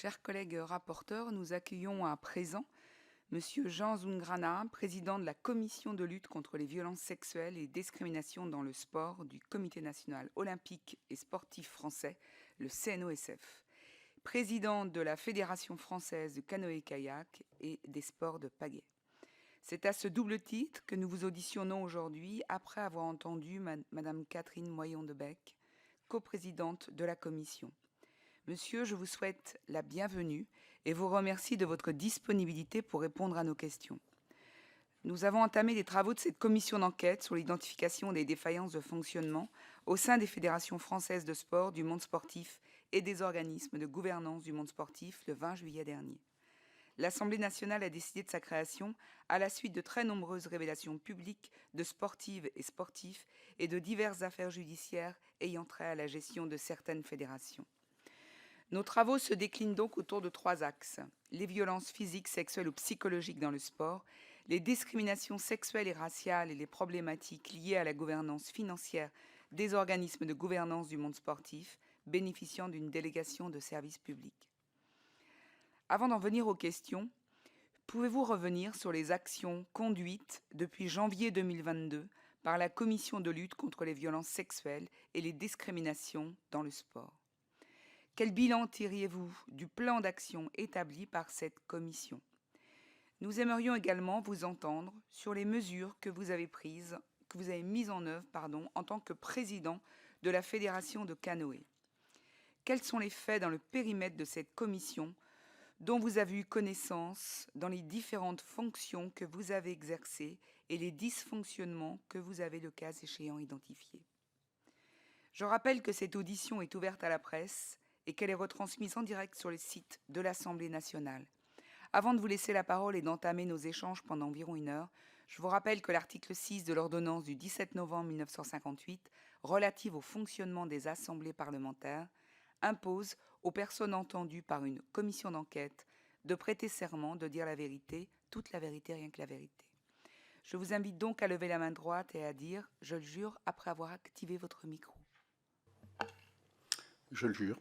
Chers collègues rapporteurs, nous accueillons à présent Monsieur Jean Zungrana, président de la Commission de lutte contre les violences sexuelles et discriminations dans le sport du Comité national olympique et sportif français, le CNOSF, président de la Fédération française de canoë-kayak et des sports de pagaie. C'est à ce double titre que nous vous auditionnons aujourd'hui après avoir entendu Madame Catherine Moyon-de-Bec, coprésidente de la Commission. Monsieur, je vous souhaite la bienvenue et vous remercie de votre disponibilité pour répondre à nos questions. Nous avons entamé les travaux de cette commission d'enquête sur l'identification des défaillances de fonctionnement au sein des fédérations françaises de sport, du monde sportif et des organismes de gouvernance du monde sportif le 20 juillet dernier. L'Assemblée nationale a décidé de sa création à la suite de très nombreuses révélations publiques de sportives et sportifs et de diverses affaires judiciaires ayant trait à la gestion de certaines fédérations. Nos travaux se déclinent donc autour de 3 axes: les violences physiques, sexuelles ou psychologiques dans le sport, les discriminations sexuelles et raciales et les problématiques liées à la gouvernance financière des organismes de gouvernance du monde sportif bénéficiant d'une délégation de services publics. Avant d'en venir aux questions, pouvez-vous revenir sur les actions conduites depuis janvier 2022 par la Commission de lutte contre les violences sexuelles et les discriminations dans le sport? Quel bilan tiriez-vous du plan d'action établi par cette commission? Nous aimerions également vous entendre sur les mesures que vous avez mises en œuvre en tant que président de la Fédération de canoë. Quels sont les faits dans le périmètre de cette commission dont vous avez eu connaissance dans les différentes fonctions que vous avez exercées et les dysfonctionnements que vous avez le cas échéant identifiés? Je rappelle que cette audition est ouverte à la presse et qu'elle est retransmise en direct sur le site de l'Assemblée nationale. Avant de vous laisser la parole et d'entamer nos échanges pendant environ 1 heure, je vous rappelle que l'article 6 de l'ordonnance du 17 novembre 1958, relative au fonctionnement des assemblées parlementaires, impose aux personnes entendues par une commission d'enquête de prêter serment, de dire la vérité, toute la vérité, rien que la vérité. Je vous invite donc à lever la main droite et à dire « Je le jure » après avoir activé votre micro. Je le jure.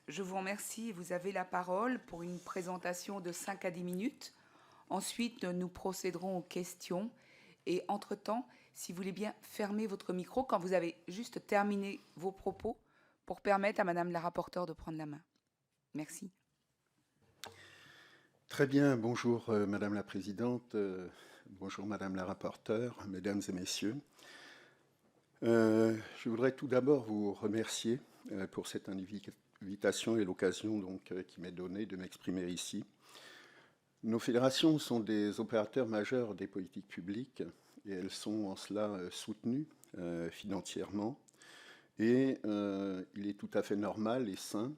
Je vous remercie. Vous avez la parole pour une présentation de 5 à 10 minutes. Ensuite, nous procéderons aux questions. Et entre-temps, si vous voulez bien fermer votre micro quand vous avez juste terminé vos propos pour permettre à Madame la rapporteure de prendre la main. Merci. Très bien. Bonjour Madame la Présidente. Bonjour Madame la rapporteure, Mesdames et Messieurs. Je voudrais tout d'abord vous remercier pour cette invitation et l'occasion donc qui m'est donnée de m'exprimer ici. Nos fédérations sont des opérateurs majeurs des politiques publiques et elles sont en cela soutenues financièrement. Et il est tout à fait normal et sain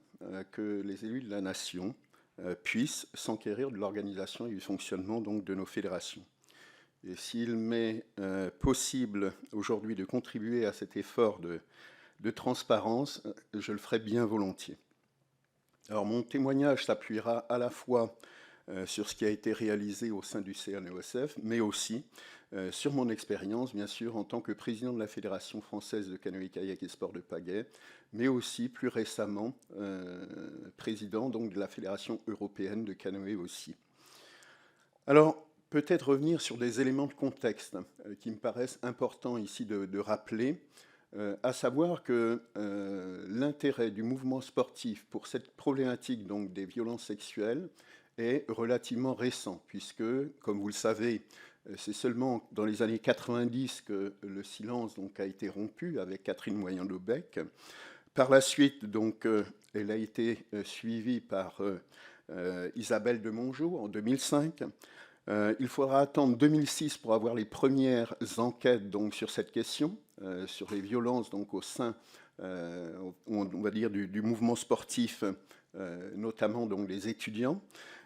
que les élus de la nation puissent s'enquérir de l'organisation et du fonctionnement donc, de nos fédérations. Et s'il m'est possible aujourd'hui de contribuer à cet effort de transparence, je le ferai bien volontiers. Alors mon témoignage s'appuiera à la fois sur ce qui a été réalisé au sein du CNOSF, mais aussi sur mon expérience, bien sûr, en tant que président de la Fédération française de canoë-kayak et sport de pagaie, mais aussi, plus récemment, président donc, de la Fédération européenne de canoë aussi. Alors, peut-être revenir sur des éléments de contexte qui me paraissent importants ici de rappeler, à savoir que l'intérêt du mouvement sportif pour cette problématique donc, des violences sexuelles est relativement récent, puisque, comme vous le savez, c'est seulement dans les années 90 que le silence donc, a été rompu avec Catherine Moyon-de-Bec. Par la suite, donc, elle a été suivie par Isabelle de Mongeau en 2005. Il faudra attendre 2006 pour avoir les premières enquêtes donc, sur cette question, sur les violences donc, au sein, on va dire, du mouvement sportif, notamment donc, des étudiants.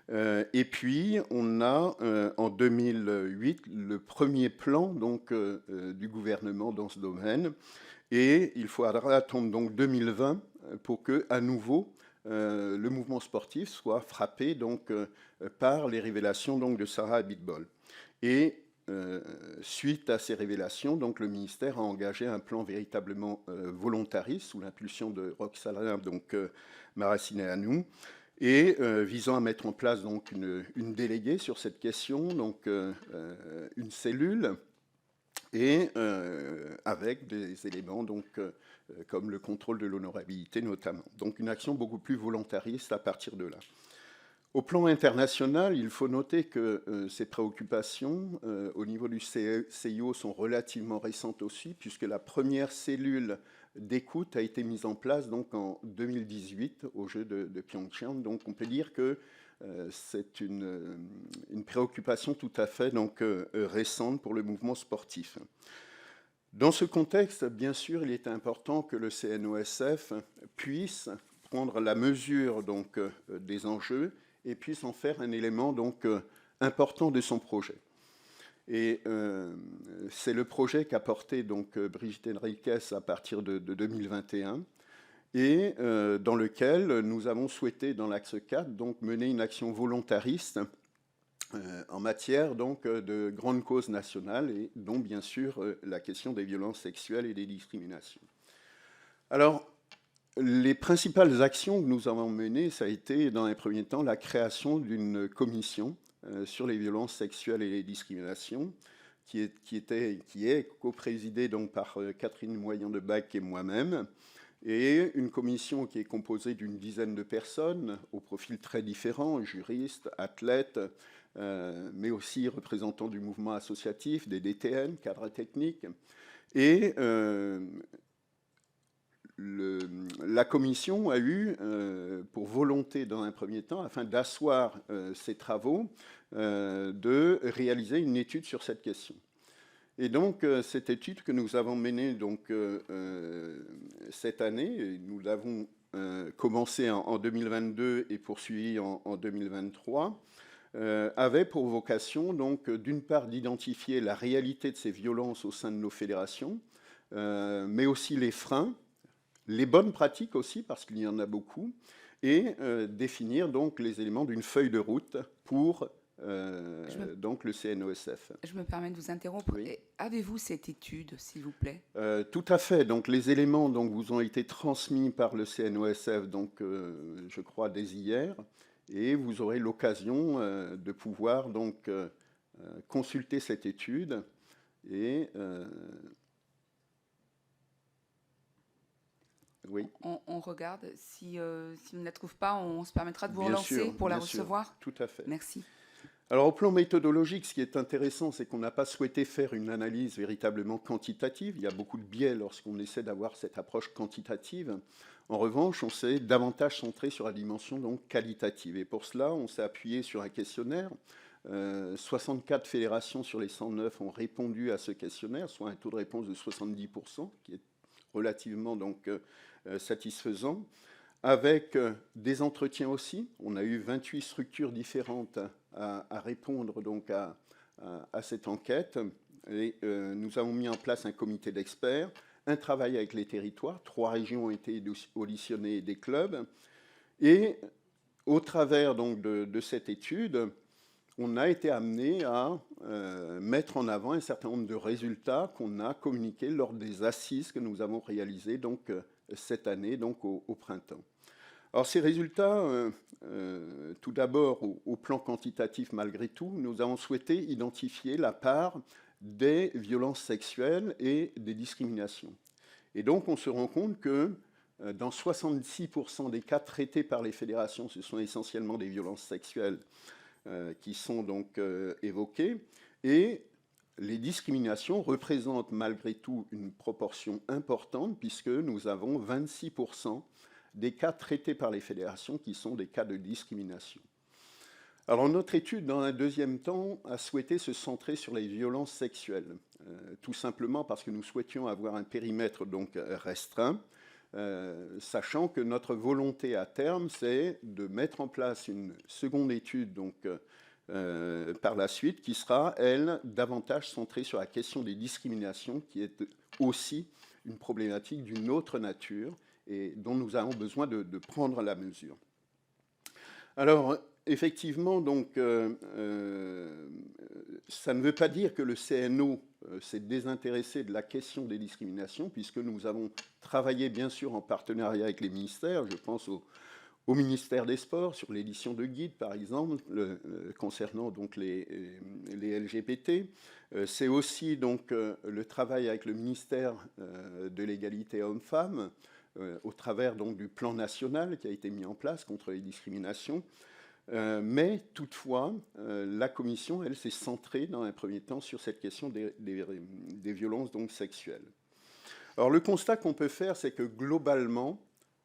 Et puis, on a en 2008 le premier plan donc, du gouvernement dans ce domaine. Et il faudra attendre donc 2020 pour que, à nouveau, le mouvement sportif soit frappé donc, par les révélations donc, de Sarah Abitbol. Et suite à ces révélations, donc, le ministère a engagé un plan véritablement volontariste sous l'impulsion de Roxana donc, Maracineanu, et visant à mettre en place donc une déléguée sur cette question, donc une cellule, et avec des éléments donc, comme le contrôle de l'honorabilité notamment. Donc une action beaucoup plus volontariste à partir de là. Au plan international, il faut noter que ces préoccupations au niveau du CIO sont relativement récentes aussi, puisque la première cellule d'écoute a été mise en place donc, en 2018 aux Jeux de Pyeongchang. Donc on peut dire que c'est une préoccupation tout à fait donc, récente pour le mouvement sportif. Dans ce contexte, bien sûr, il est important que le CNOSF puisse prendre la mesure donc, des enjeux et puisse en faire un élément donc, important de son projet. Et c'est le projet qu'a porté donc, Brigitte Henriques à partir de 2021 et dans lequel nous avons souhaité, dans l'axe 4, donc, mener une action volontariste en matière donc, de grandes causes nationales, et dont bien sûr la question des violences sexuelles et des discriminations. Alors, les principales actions que nous avons menées, ça a été dans un premier temps la création d'une commission sur les violences sexuelles et les discriminations, qui est coprésidée donc par Catherine Moyen-de-Bac et moi-même, et une commission qui est composée d'une dizaine de personnes, aux profils très différents, juristes, athlètes, mais aussi représentants du mouvement associatif, des DTN, cadres techniques. Et la commission a eu pour volonté, dans un premier temps, afin d'asseoir ses travaux, de réaliser une étude sur cette question. Et donc, cette étude que nous avons menée donc, cette année, nous l'avons commencé en 2022 et poursuivi en 2023, avait pour vocation, donc, d'une part, d'identifier la réalité de ces violences au sein de nos fédérations, mais aussi les freins, les bonnes pratiques aussi, parce qu'il y en a beaucoup, et définir donc les éléments d'une feuille de route pour donc le CNOSF. Je me permets de vous interrompre. Oui. Avez-vous cette étude, s'il vous plaît? Tout à fait. Donc les éléments donc, vous ont été transmis par le CNOSF, donc, je crois, dès hier, et vous aurez l'occasion de pouvoir donc, consulter cette étude et... oui. On regarde. Si on ne la trouve pas, on se permettra de vous Bien relancer sûr, pour la bien sûr. recevoir. Tout à fait. Merci. Alors au plan méthodologique, ce qui est intéressant, c'est qu'on n'a pas souhaité faire une analyse véritablement quantitative. Il y a beaucoup de biais lorsqu'on essaie d'avoir cette approche quantitative. En revanche, on s'est davantage centré sur la dimension donc, qualitative. Et pour cela, on s'est appuyé sur un questionnaire. 64 fédérations sur les 109 ont répondu à ce questionnaire, soit un taux de réponse de 70%, qui est relativement donc, satisfaisant. Avec des entretiens aussi. On a eu 28 structures différentes à répondre donc à cette enquête. Et nous avons mis en place un comité d'experts, un travail avec les territoires. 3 régions ont été auditionnées, des clubs. Et au travers donc, de cette étude, on a été amené à mettre en avant un certain nombre de résultats qu'on a communiqués lors des assises que nous avons réalisées donc, cette année, donc au printemps. Alors ces résultats, tout d'abord au plan quantitatif malgré tout, nous avons souhaité identifier la part des violences sexuelles et des discriminations. Et donc on se rend compte que dans 66% des cas traités par les fédérations, ce sont essentiellement des violences sexuelles qui sont donc évoquées, et les discriminations représentent malgré tout une proportion importante, puisque nous avons 26% des cas traités par les fédérations qui sont des cas de discrimination. Alors notre étude, dans un deuxième temps, a souhaité se centrer sur les violences sexuelles, tout simplement parce que nous souhaitions avoir un périmètre donc restreint, sachant que notre volonté à terme, c'est de mettre en place une seconde étude donc, par la suite, qui sera, elle, davantage centrée sur la question des discriminations, qui est aussi une problématique d'une autre nature, et dont nous avons besoin de prendre la mesure. Alors, effectivement, donc, ça ne veut pas dire que le CNO s'est désintéressé de la question des discriminations, puisque nous avons travaillé, bien sûr, en partenariat avec les ministères. Je pense au ministère des Sports sur l'édition de guides, par exemple, concernant donc les LGBT. C'est aussi donc le travail avec le ministère de l'égalité hommes-femmes au travers donc du plan national qui a été mis en place contre les discriminations. Mais toutefois, la commission, elle, s'est centrée dans un premier temps sur cette question des violences donc sexuelles. Alors le constat qu'on peut faire, c'est que globalement,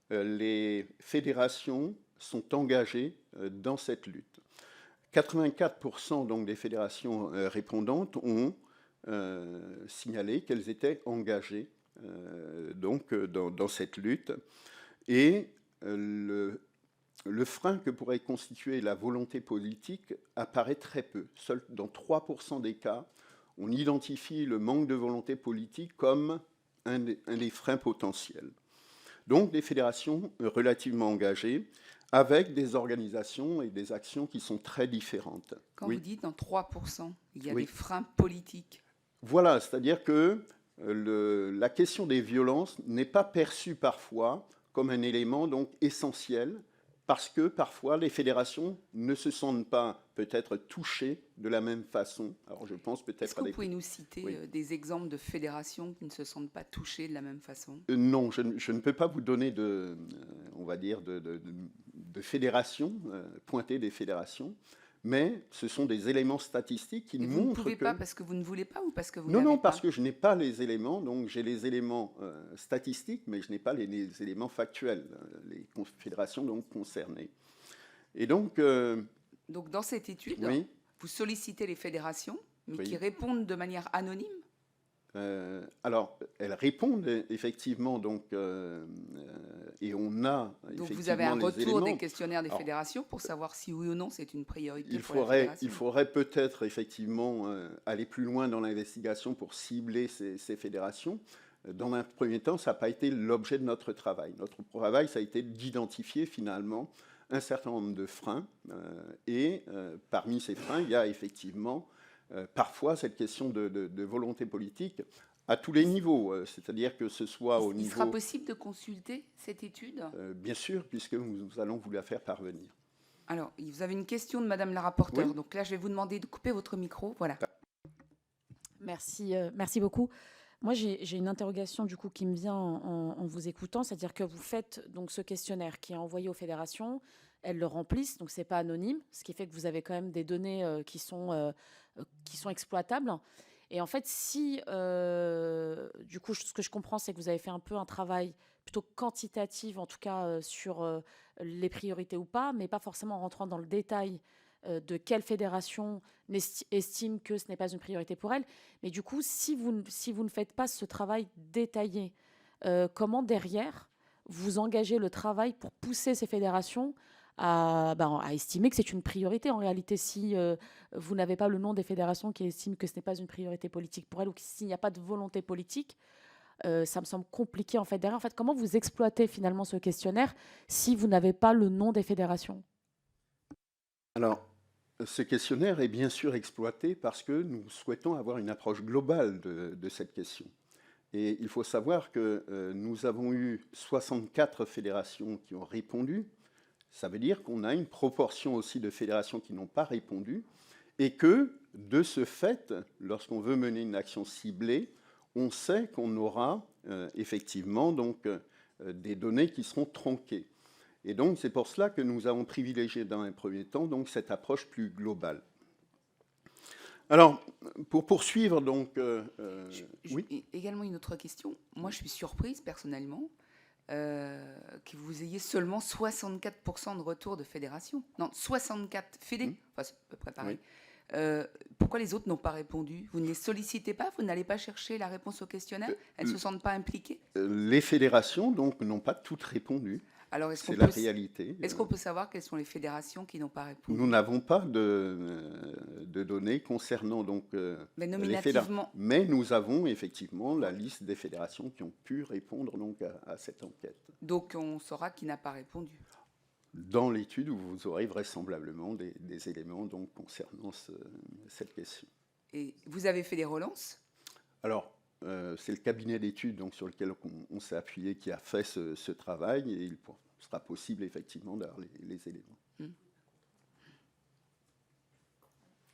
les fédérations sont engagées dans cette lutte. 84% donc des fédérations répondantes ont signalé qu'elles étaient engagées donc dans cette lutte. Et le frein que pourrait constituer la volonté politique apparaît très peu. Seul dans 3% des cas, on identifie le manque de volonté politique comme un des freins potentiels. Donc des fédérations relativement engagées, avec des organisations et des actions qui sont très différentes. Quand vous dites dans 3%, il y a des freins politiques. Voilà, c'est-à-dire que la question des violences n'est pas perçue parfois comme un élément donc essentiel, parce que parfois les fédérations ne se sentent pas peut-être touchées de la même façon. Alors je pense peut-être. Est-ce que vous pouvez nous citer des exemples de fédérations qui ne se sentent pas touchées de la même façon? Non, je ne peux pas vous donner on va dire, de fédérations, pointer des fédérations, mais ce sont des éléments statistiques qui montrent que... Vous ne pouvez pas parce que vous ne voulez pas ou parce que vous n'avez pas? Non, parce que je n'ai pas les éléments, donc j'ai les éléments statistiques, mais je n'ai pas les éléments factuels, les fédérations donc concernées. Et donc... donc dans cette étude, vous sollicitez les fédérations, mais qui répondent de manière anonyme? Alors, elles répondent effectivement, donc, et on a effectivement. Donc vous avez un retour des questionnaires des fédérations pour savoir si oui ou non c'est une priorité pour la fédération. Il faudrait peut-être effectivement aller plus loin dans l'investigation pour cibler ces fédérations. Dans un premier temps, ça n'a pas été l'objet de notre travail. Notre travail, ça a été d'identifier finalement un certain nombre de freins. Et parmi ces freins, il y a effectivement parfois cette question de volonté politique à tous les niveaux, c'est-à-dire que ce soit au niveau... Il sera possible de consulter cette étude? Bien sûr, puisque nous allons vous la faire parvenir. Alors, vous avez une question de Madame la rapporteure, donc là je vais vous demander de couper votre micro, voilà. Merci, merci beaucoup. Moi j'ai une interrogation du coup qui me vient en vous écoutant, c'est-à-dire que vous faites donc ce questionnaire qui est envoyé aux fédérations, elles le remplissent, donc c'est pas anonyme, ce qui fait que vous avez quand même des données qui sont exploitables. Et en fait, si, du coup, ce que je comprends, c'est que vous avez fait un peu un travail plutôt quantitatif, en tout cas sur les priorités ou pas, mais pas forcément en rentrant dans le détail de quelle fédération estime que ce n'est pas une priorité pour elle. Mais du coup, si vous ne faites pas ce travail détaillé, comment derrière vous engagez le travail pour pousser ces fédérations à estimer que c'est une priorité en réalité, si vous n'avez pas le nom des fédérations qui estiment que ce n'est pas une priorité politique pour elles, ou s'il n'y a pas de volonté politique, ça me semble compliqué en fait derrière. En fait, comment vous exploitez finalement ce questionnaire si vous n'avez pas le nom des fédérations? Alors, ce questionnaire est bien sûr exploité parce que nous souhaitons avoir une approche globale de cette question. Et il faut savoir que nous avons eu 64 fédérations qui ont répondu. Ça veut dire qu'on a une proportion aussi de fédérations qui n'ont pas répondu et que, de ce fait, lorsqu'on veut mener une action ciblée, on sait qu'on aura effectivement donc, des données qui seront tronquées. Et donc, c'est pour cela que nous avons privilégié dans un premier temps donc, cette approche plus globale. Alors, pour poursuivre, donc... oui. Également une autre question. Moi, je suis surprise, personnellement, que vous ayez seulement 64% de retour de fédération. Non, 64 fédés, enfin, c'est à peu près pareil. Pourquoi les autres n'ont pas répondu? Vous ne les sollicitez pas? Vous n'allez pas chercher la réponse au questionnaire? Elles ne se sentent pas impliquées? Les fédérations, donc, n'ont pas toutes répondu. C'est la réalité. Est-ce qu'on peut savoir quelles sont les fédérations qui n'ont pas répondu? Nous n'avons pas de données concernant donc, les fédérations. Mais nous avons effectivement la liste des fédérations qui ont pu répondre donc, à cette enquête. Donc on saura qui n'a pas répondu? Dans l'étude, vous aurez vraisemblablement des éléments donc, concernant cette question. Et vous avez fait des relances? Alors, c'est le cabinet d'études sur lequel on s'est appuyé qui a fait ce travail et sera possible effectivement d'avoir les éléments.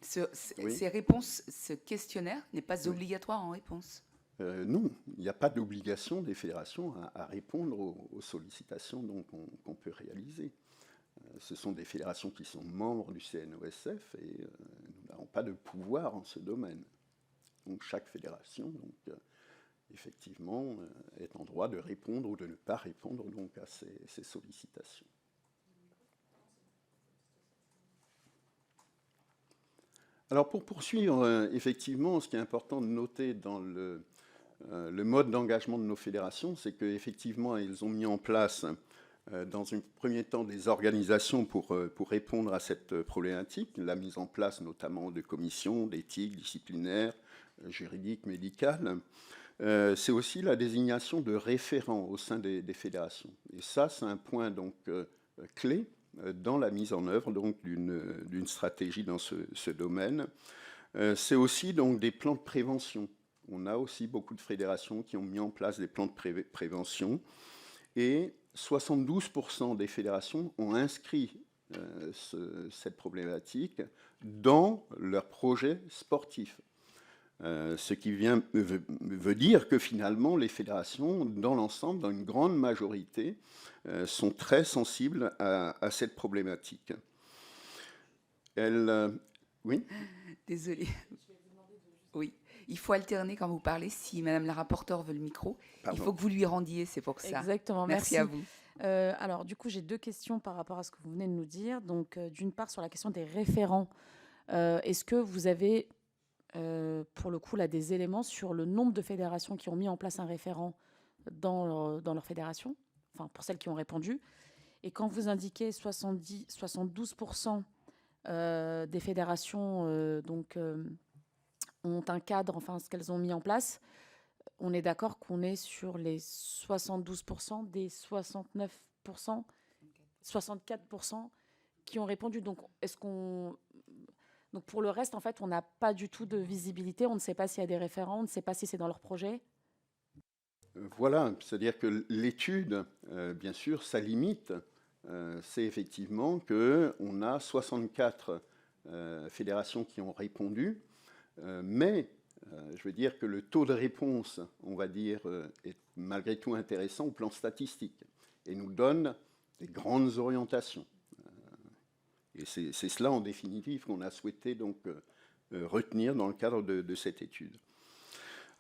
Ces réponses, ce questionnaire n'est pas obligatoire en réponse. Non, il n'y a pas d'obligation des fédérations à répondre aux sollicitations qu'on peut réaliser. Ce sont des fédérations qui sont membres du CNOSF et nous n'avons pas de pouvoir en ce domaine. Donc chaque fédération, effectivement, est en droit de répondre ou de ne pas répondre donc, à ces sollicitations. Alors pour poursuivre, effectivement, ce qui est important de noter dans le mode d'engagement de nos fédérations, c'est qu'effectivement, ils ont mis en place, dans un premier temps, des organisations pour répondre à cette problématique, la mise en place notamment de commissions d'éthique, disciplinaires, juridiques, médicales. C'est aussi la désignation de référents au sein des fédérations. Et ça, c'est un point donc, clé dans la mise en œuvre d'une stratégie dans ce domaine. C'est aussi donc, des plans de prévention. On a aussi beaucoup de fédérations qui ont mis en place des plans de prévention et 72% des fédérations ont inscrit cette problématique dans leur projet sportif. Ce qui veut dire que finalement les fédérations, dans l'ensemble, dans une grande majorité, sont très sensibles à cette problématique. Oui ? Désolée. Oui. Il faut alterner quand vous parlez. Si Madame la rapporteure veut le micro, il faut que vous lui rendiez, c'est pour ça. Exactement, merci. À vous. Alors, du coup, j'ai deux questions par rapport à ce que vous venez de nous dire. Donc, d'une part, sur la question des référents, est-ce que vous avez, pour le coup, là, des éléments sur le nombre de fédérations qui ont mis en place un référent dans leur fédération, enfin, pour celles qui ont répondu. Et quand vous indiquez 72% des fédérations, ont un cadre, enfin, ce qu'elles ont mis en place, on est d'accord qu'on est sur les 72% des 69%, 64% qui ont répondu. Donc, donc, pour le reste, en fait, on n'a pas du tout de visibilité. On ne sait pas s'il y a des référents, on ne sait pas si c'est dans leur projet. Voilà, c'est-à-dire que l'étude, bien sûr, sa limite, c'est effectivement qu'on a 64 fédérations qui ont répondu, mais je veux dire que le taux de réponse, on va dire, est malgré tout intéressant au plan statistique et nous donne des grandes orientations. Et c'est cela, en définitive, qu'on a souhaité donc retenir dans le cadre de cette étude.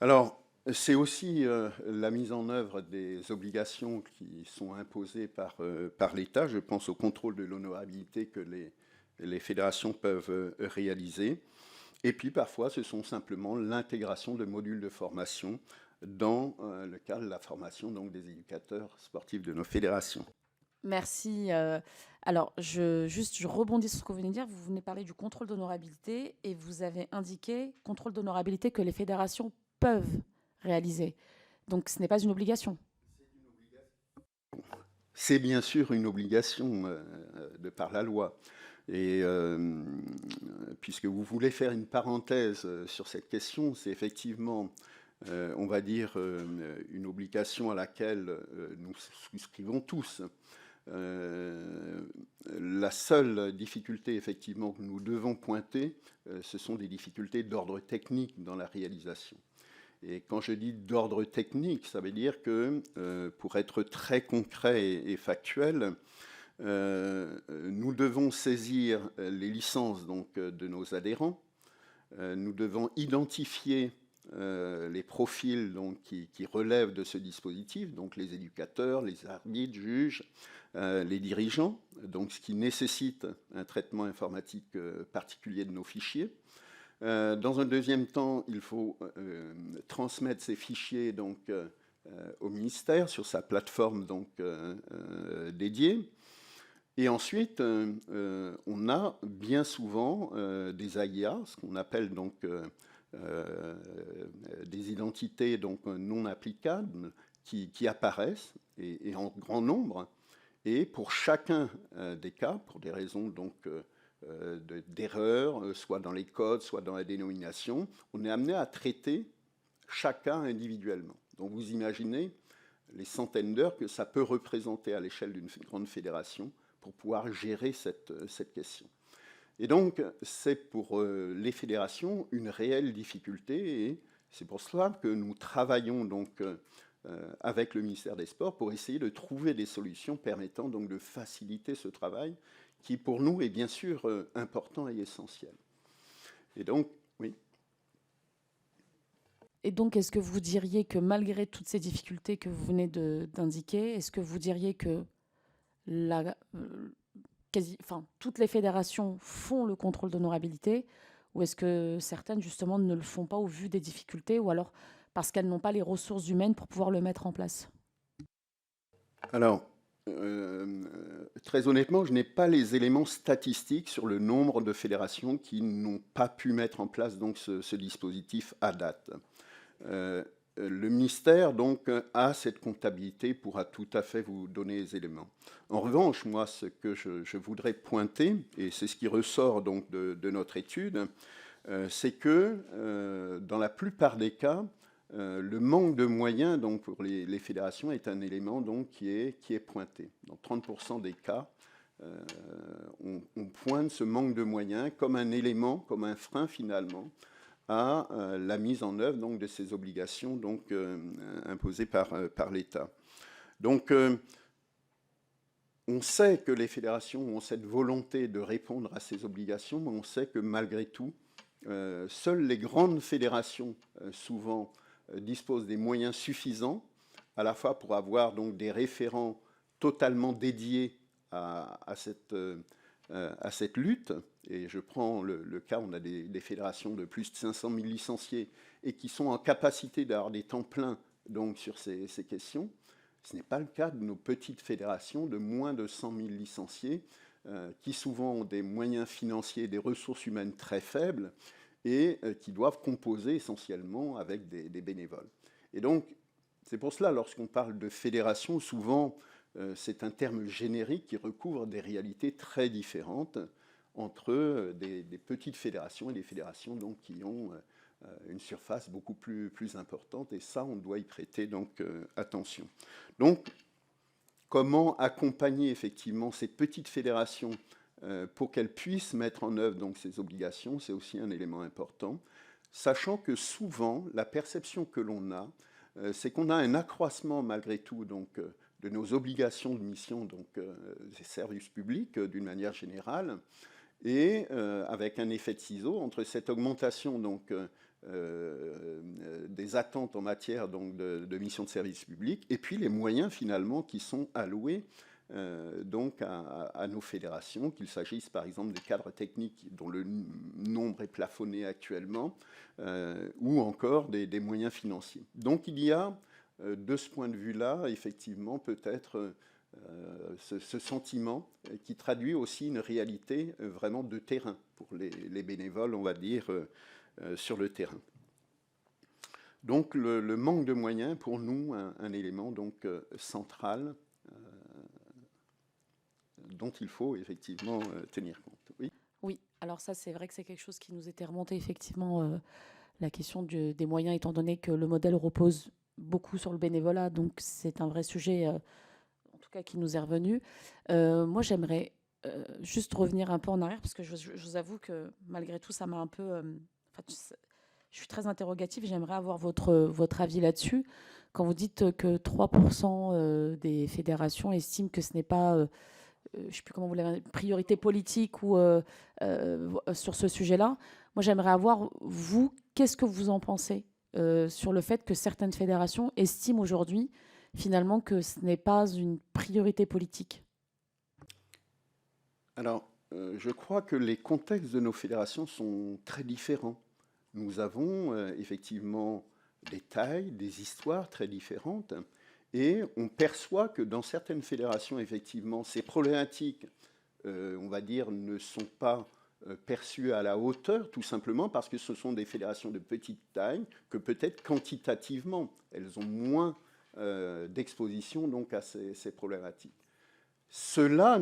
Alors, c'est aussi la mise en œuvre des obligations qui sont imposées par l'État. Je pense au contrôle de l'honorabilité que les fédérations peuvent réaliser. Et puis parfois, ce sont simplement l'intégration de modules de formation dans le cadre de la formation donc, des éducateurs sportifs de nos fédérations. Merci. Alors, je rebondis sur ce que vous venez de dire. Vous venez parler du contrôle d'honorabilité et vous avez indiqué, contrôle d'honorabilité, que les fédérations peuvent réaliser. Donc, ce n'est pas une obligation. C'est bien sûr une obligation de par la loi. Et puisque vous voulez faire une parenthèse sur cette question, c'est effectivement, on va dire, une obligation à laquelle nous souscrivons tous. La seule difficulté, effectivement, que nous devons pointer, ce sont des difficultés d'ordre technique dans la réalisation. Et quand je dis d'ordre technique, ça veut dire que, pour être très concret et factuel, nous devons saisir les licences donc, de nos adhérents, nous devons identifier les profils donc, qui relèvent de ce dispositif, donc les éducateurs, les arbitres, juges, les dirigeants, donc ce qui nécessite un traitement informatique particulier de nos fichiers. Dans un deuxième temps, il faut transmettre ces fichiers donc, au ministère sur sa plateforme donc, dédiée. Et ensuite, on a bien souvent des AIA, ce qu'on appelle donc des identités donc, non applicables qui apparaissent et en grand nombre. Et pour chacun des cas, pour des raisons donc, d'erreur, soit dans les codes, soit dans la dénomination, on est amené à traiter chacun individuellement. Donc vous imaginez les centaines d'heures que ça peut représenter à l'échelle d'une grande fédération pour pouvoir gérer cette question. Et donc, c'est pour les fédérations une réelle difficulté, et c'est pour cela que nous travaillons donc avec le ministère des Sports pour essayer de trouver des solutions permettant donc de faciliter ce travail qui, pour nous, est bien sûr important et essentiel. Et donc, oui. Et donc, est-ce que vous diriez que malgré toutes ces difficultés que vous venez d'indiquer, est-ce que vous diriez que toutes les fédérations font le contrôle d'honorabilité, ou est-ce que certaines, justement, ne le font pas au vu des difficultés, ou alors parce qu'elles n'ont pas les ressources humaines pour pouvoir le mettre en place? Alors, très honnêtement, je n'ai pas les éléments statistiques sur le nombre de fédérations qui n'ont pas pu mettre en place donc, ce dispositif à date. Le ministère donc a cette comptabilité, pourra tout à fait vous donner les éléments. En revanche, moi, ce que je voudrais pointer, et c'est ce qui ressort donc de notre étude, c'est que dans la plupart des cas, le manque de moyens donc, pour les fédérations est un élément donc, qui est pointé. Dans 30% des cas, on pointe ce manque de moyens comme un élément, comme un frein finalement, à la mise en œuvre donc, de ces obligations donc, imposées par l'État. Donc, on sait que les fédérations ont cette volonté de répondre à ces obligations, mais on sait que malgré tout, seules les grandes fédérations, souvent, disposent des moyens suffisants, à la fois pour avoir donc, des référents totalement dédiés à cette lutte. Et je prends le cas, on a des fédérations de plus de 500 000 licenciés et qui sont en capacité d'avoir des temps pleins donc, sur ces questions. Ce n'est pas le cas de nos petites fédérations de moins de 100 000 licenciés qui souvent ont des moyens financiers et des ressources humaines très faibles et qui doivent composer essentiellement avec des bénévoles. Et donc, c'est pour cela, lorsqu'on parle de fédération, souvent, c'est un terme générique qui recouvre des réalités très différentes entre des petites fédérations et des fédérations donc, qui ont une surface beaucoup plus importante. Et ça, on doit y prêter donc, attention. Donc, comment accompagner effectivement ces petites fédérations pour qu'elles puissent mettre en œuvre donc, ces obligations, c'est aussi un élément important, sachant que souvent, la perception que l'on a, c'est qu'on a un accroissement malgré tout donc, de nos obligations de mission, donc des services publics d'une manière générale, et avec un effet de ciseau entre cette augmentation donc, des attentes en matière donc, de mission de service public et puis les moyens finalement qui sont alloués donc à nos fédérations, qu'il s'agisse par exemple des cadres techniques dont le nombre est plafonné actuellement, ou encore des moyens financiers. Donc il y a, de ce point de vue-là, effectivement, peut-être ce sentiment qui traduit aussi une réalité vraiment de terrain pour les bénévoles, on va dire, sur le terrain. Donc le manque de moyens, pour nous, un élément donc, central dont il faut effectivement tenir compte. Oui, oui, alors ça c'est vrai que c'est quelque chose qui nous était remonté effectivement, la question des moyens, étant donné que le modèle repose beaucoup sur le bénévolat, donc c'est un vrai sujet en tout cas qui nous est revenu. Moi j'aimerais juste revenir un peu en arrière, parce que je vous avoue que malgré tout ça m'a un peu... je suis très interrogative, j'aimerais avoir votre avis là-dessus. Quand vous dites que 3% des fédérations estiment que ce n'est pas, je ne sais plus comment vous l'avez, priorité politique ou sur ce sujet-là, moi j'aimerais avoir, vous, qu'est-ce que vous en pensez sur le fait que certaines fédérations estiment aujourd'hui finalement que ce n'est pas une priorité politique? Alors, je crois que les contextes de nos fédérations sont très différents. Nous avons effectivement des tailles, des histoires très différentes, et on perçoit que dans certaines fédérations, effectivement, ces problématiques, on va dire, ne sont pas perçues à la hauteur, tout simplement parce que ce sont des fédérations de petite taille, que peut-être quantitativement, elles ont moins d'exposition donc à ces problématiques. Cela,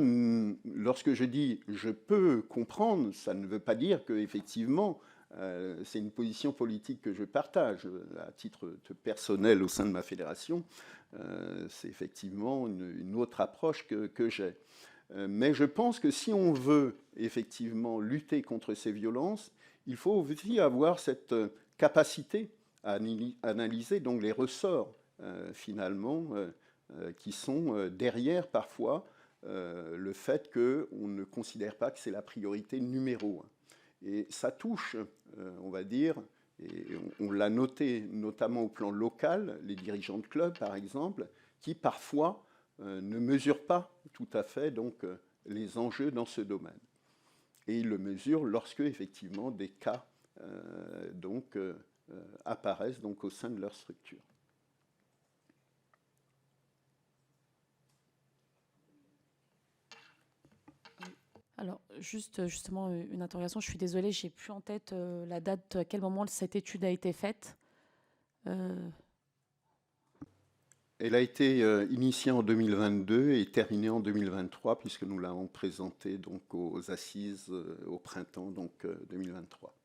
lorsque je dis je peux comprendre, ça ne veut pas dire qu'effectivement, c'est une position politique que je partage à titre personnel au sein de ma fédération. C'est effectivement une autre approche que j'ai. Mais je pense que si on veut effectivement lutter contre ces violences, il faut aussi avoir cette capacité à analyser donc les ressorts finalement qui sont derrière parfois le fait qu'on ne considère pas que c'est la priorité numéro 1. Et ça touche, on va dire, et on l'a noté notamment au plan local, les dirigeants de clubs par exemple, qui parfois ne mesurent pas tout à fait donc, les enjeux dans ce domaine. Et ils le mesurent lorsque effectivement des cas apparaissent donc, au sein de leur structure. Alors, justement, une interrogation. Je suis désolée, je n'ai plus en tête la date à quel moment cette étude a été faite. Elle a été initiée en 2022 et terminée en 2023, puisque nous l'avons présentée donc, aux assises au printemps donc, 2023.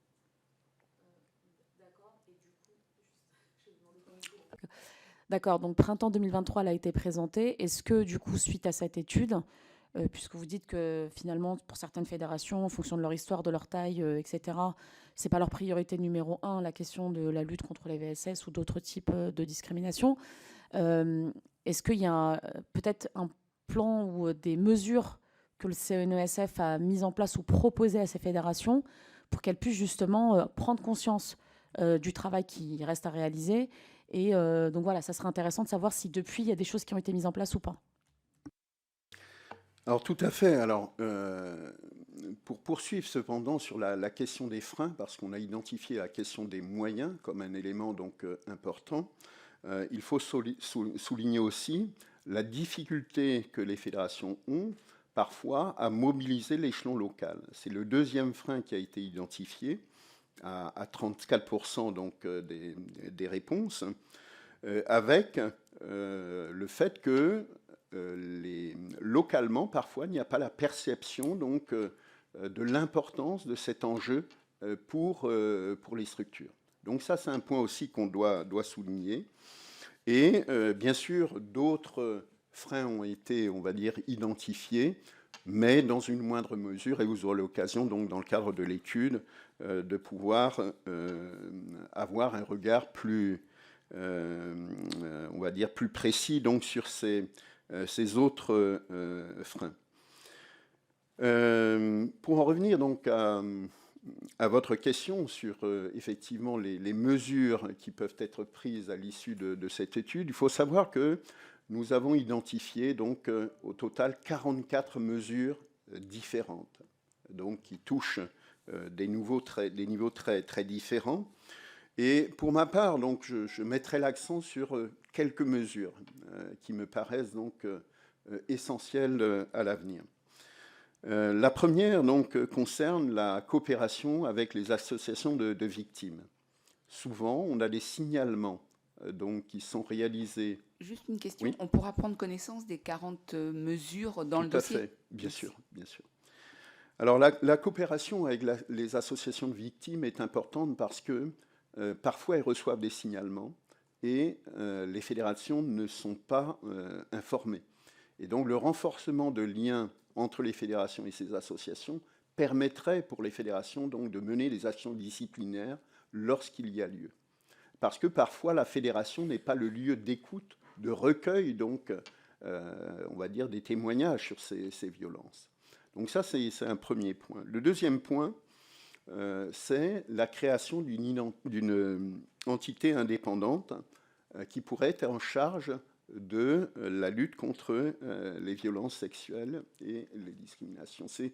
D'accord, donc printemps 2023, elle a été présentée. Est-ce que, du coup, suite à cette étude, puisque vous dites que finalement, pour certaines fédérations, en fonction de leur histoire, de leur taille, etc., ce n'est pas leur priorité numéro 1, la question de la lutte contre les VSS ou d'autres types de discrimination. Est-ce qu'il y a peut-être un plan ou des mesures que le CNESF a mises en place ou proposées à ces fédérations pour qu'elles puissent justement prendre conscience du travail qui reste à réaliser? Et donc voilà, ça serait intéressant de savoir si depuis, il y a des choses qui ont été mises en place ou pas. Alors tout à fait. Alors, pour poursuivre cependant sur la question des freins, parce qu'on a identifié la question des moyens comme un élément donc important, il faut souligner aussi la difficulté que les fédérations ont parfois à mobiliser l'échelon local. C'est le deuxième frein qui a été identifié à 34% donc, des réponses, avec le fait que localement, parfois, il n'y a pas la perception donc, de l'importance de cet enjeu pour les structures. Donc ça, c'est un point aussi qu'on doit souligner. Et bien sûr, d'autres freins ont été, on va dire, identifiés, mais dans une moindre mesure, et vous aurez l'occasion, donc, dans le cadre de l'étude, de pouvoir avoir un regard plus, on va dire, plus précis donc, sur ces autres freins. Pour en revenir donc à votre question sur effectivement les mesures qui peuvent être prises à l'issue de cette étude, il faut savoir que nous avons identifié donc au total 44 mesures différentes, donc qui touchent des niveaux très différents. Et pour ma part, donc, je mettrai l'accent sur quelques mesures qui me paraissent donc essentielles à l'avenir. La première donc, concerne la coopération avec les associations de victimes. Souvent, on a des signalements donc, qui sont réalisés. Juste une question, oui. On pourra prendre connaissance des 40 mesures dans le dossier? Tout à fait, bien sûr, bien sûr. Alors la coopération avec les associations de victimes est importante parce que parfois elles reçoivent des signalements et les fédérations ne sont pas informées. Et donc le renforcement de liens entre les fédérations et ces associations permettrait pour les fédérations donc, de mener des actions disciplinaires lorsqu'il y a lieu. Parce que parfois la fédération n'est pas le lieu d'écoute, de recueil, donc, on va dire, des témoignages sur ces violences. Donc ça, c'est un premier point. Le deuxième point, c'est la création d'une entité indépendante qui pourrait être en charge de la lutte contre les violences sexuelles et les discriminations. C'est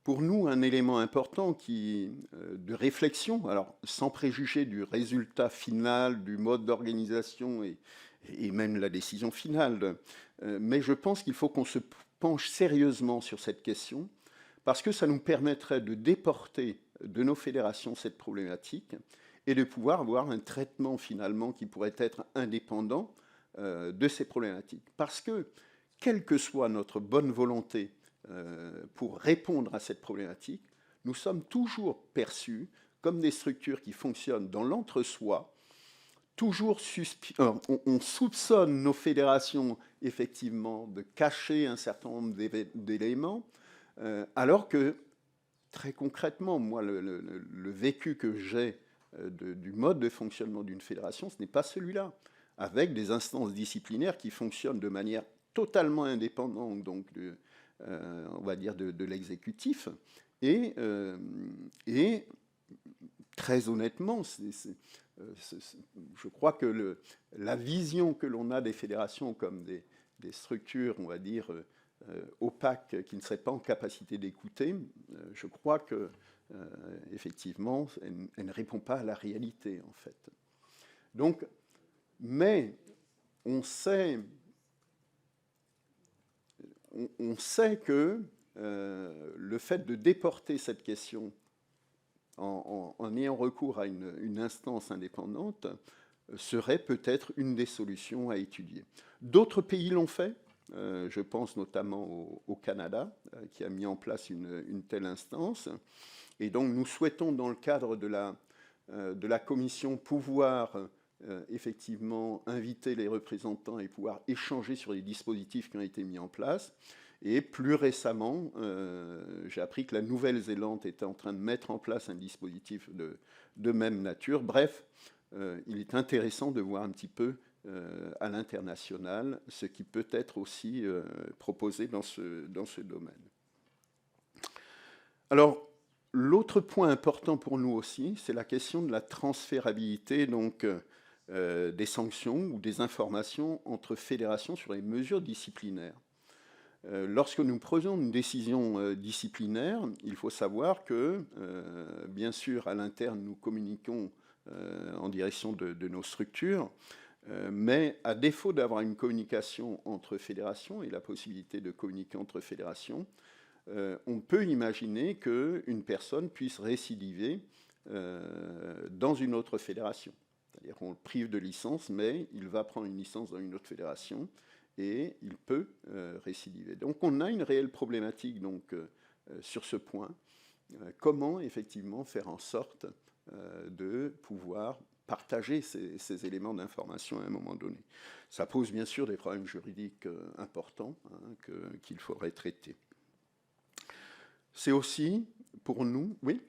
pour nous un élément important de réflexion, alors sans préjuger du résultat final, du mode d'organisation et même la décision finale, mais je pense qu'il faut qu'on se penche sérieusement sur cette question parce que ça nous permettrait de déporter de nos fédérations cette problématique et de pouvoir avoir un traitement finalement qui pourrait être indépendant de ces problématiques. Parce que, quelle que soit notre bonne volonté pour répondre à cette problématique, nous sommes toujours perçus comme des structures qui fonctionnent dans l'entre-soi, toujours on soupçonne nos fédérations, effectivement, de cacher un certain nombre d'éléments, alors que, très concrètement, moi, le vécu que j'ai du mode de fonctionnement d'une fédération, ce n'est pas celui-là, avec des instances disciplinaires qui fonctionnent de manière totalement indépendante, donc on va dire de l'exécutif, et très honnêtement, je crois que la vision que l'on a des fédérations comme des structures, on va dire, opaques, qui ne seraient pas en capacité d'écouter, je crois que effectivement, elle ne répond pas à la réalité, en fait. Donc, mais on sait que le fait de déporter cette question en ayant recours à une instance indépendante serait peut-être une des solutions à étudier. D'autres pays l'ont fait. Je pense notamment au Canada, qui a mis en place une telle instance. Et donc nous souhaitons, dans le cadre de la commission, pouvoir effectivement inviter les représentants et pouvoir échanger sur les dispositifs qui ont été mis en place. Et plus récemment, j'ai appris que la Nouvelle-Zélande était en train de mettre en place un dispositif de même nature. Bref, il est intéressant de voir un petit peu à l'international ce qui peut être aussi proposé dans ce domaine. Alors, l'autre point important pour nous aussi, c'est la question de la transférabilité donc, des sanctions ou des informations entre fédérations sur les mesures disciplinaires. Lorsque nous prenons une décision disciplinaire, il faut savoir que, bien sûr, à l'interne, nous communiquons en direction de nos structures, mais à défaut d'avoir une communication entre fédérations et la possibilité de communiquer entre fédérations, on peut imaginer qu'une personne puisse récidiver dans une autre fédération. C'est-à-dire qu'on le prive de licence, mais il va prendre une licence dans une autre fédération et il peut récidiver. Donc on a une réelle problématique donc, sur ce point. Comment effectivement faire en sorte de pouvoir partager ces éléments d'information à un moment donné. Ça pose bien sûr des problèmes juridiques importants qu'il faudrait traiter. C'est aussi pour nous... Oui ?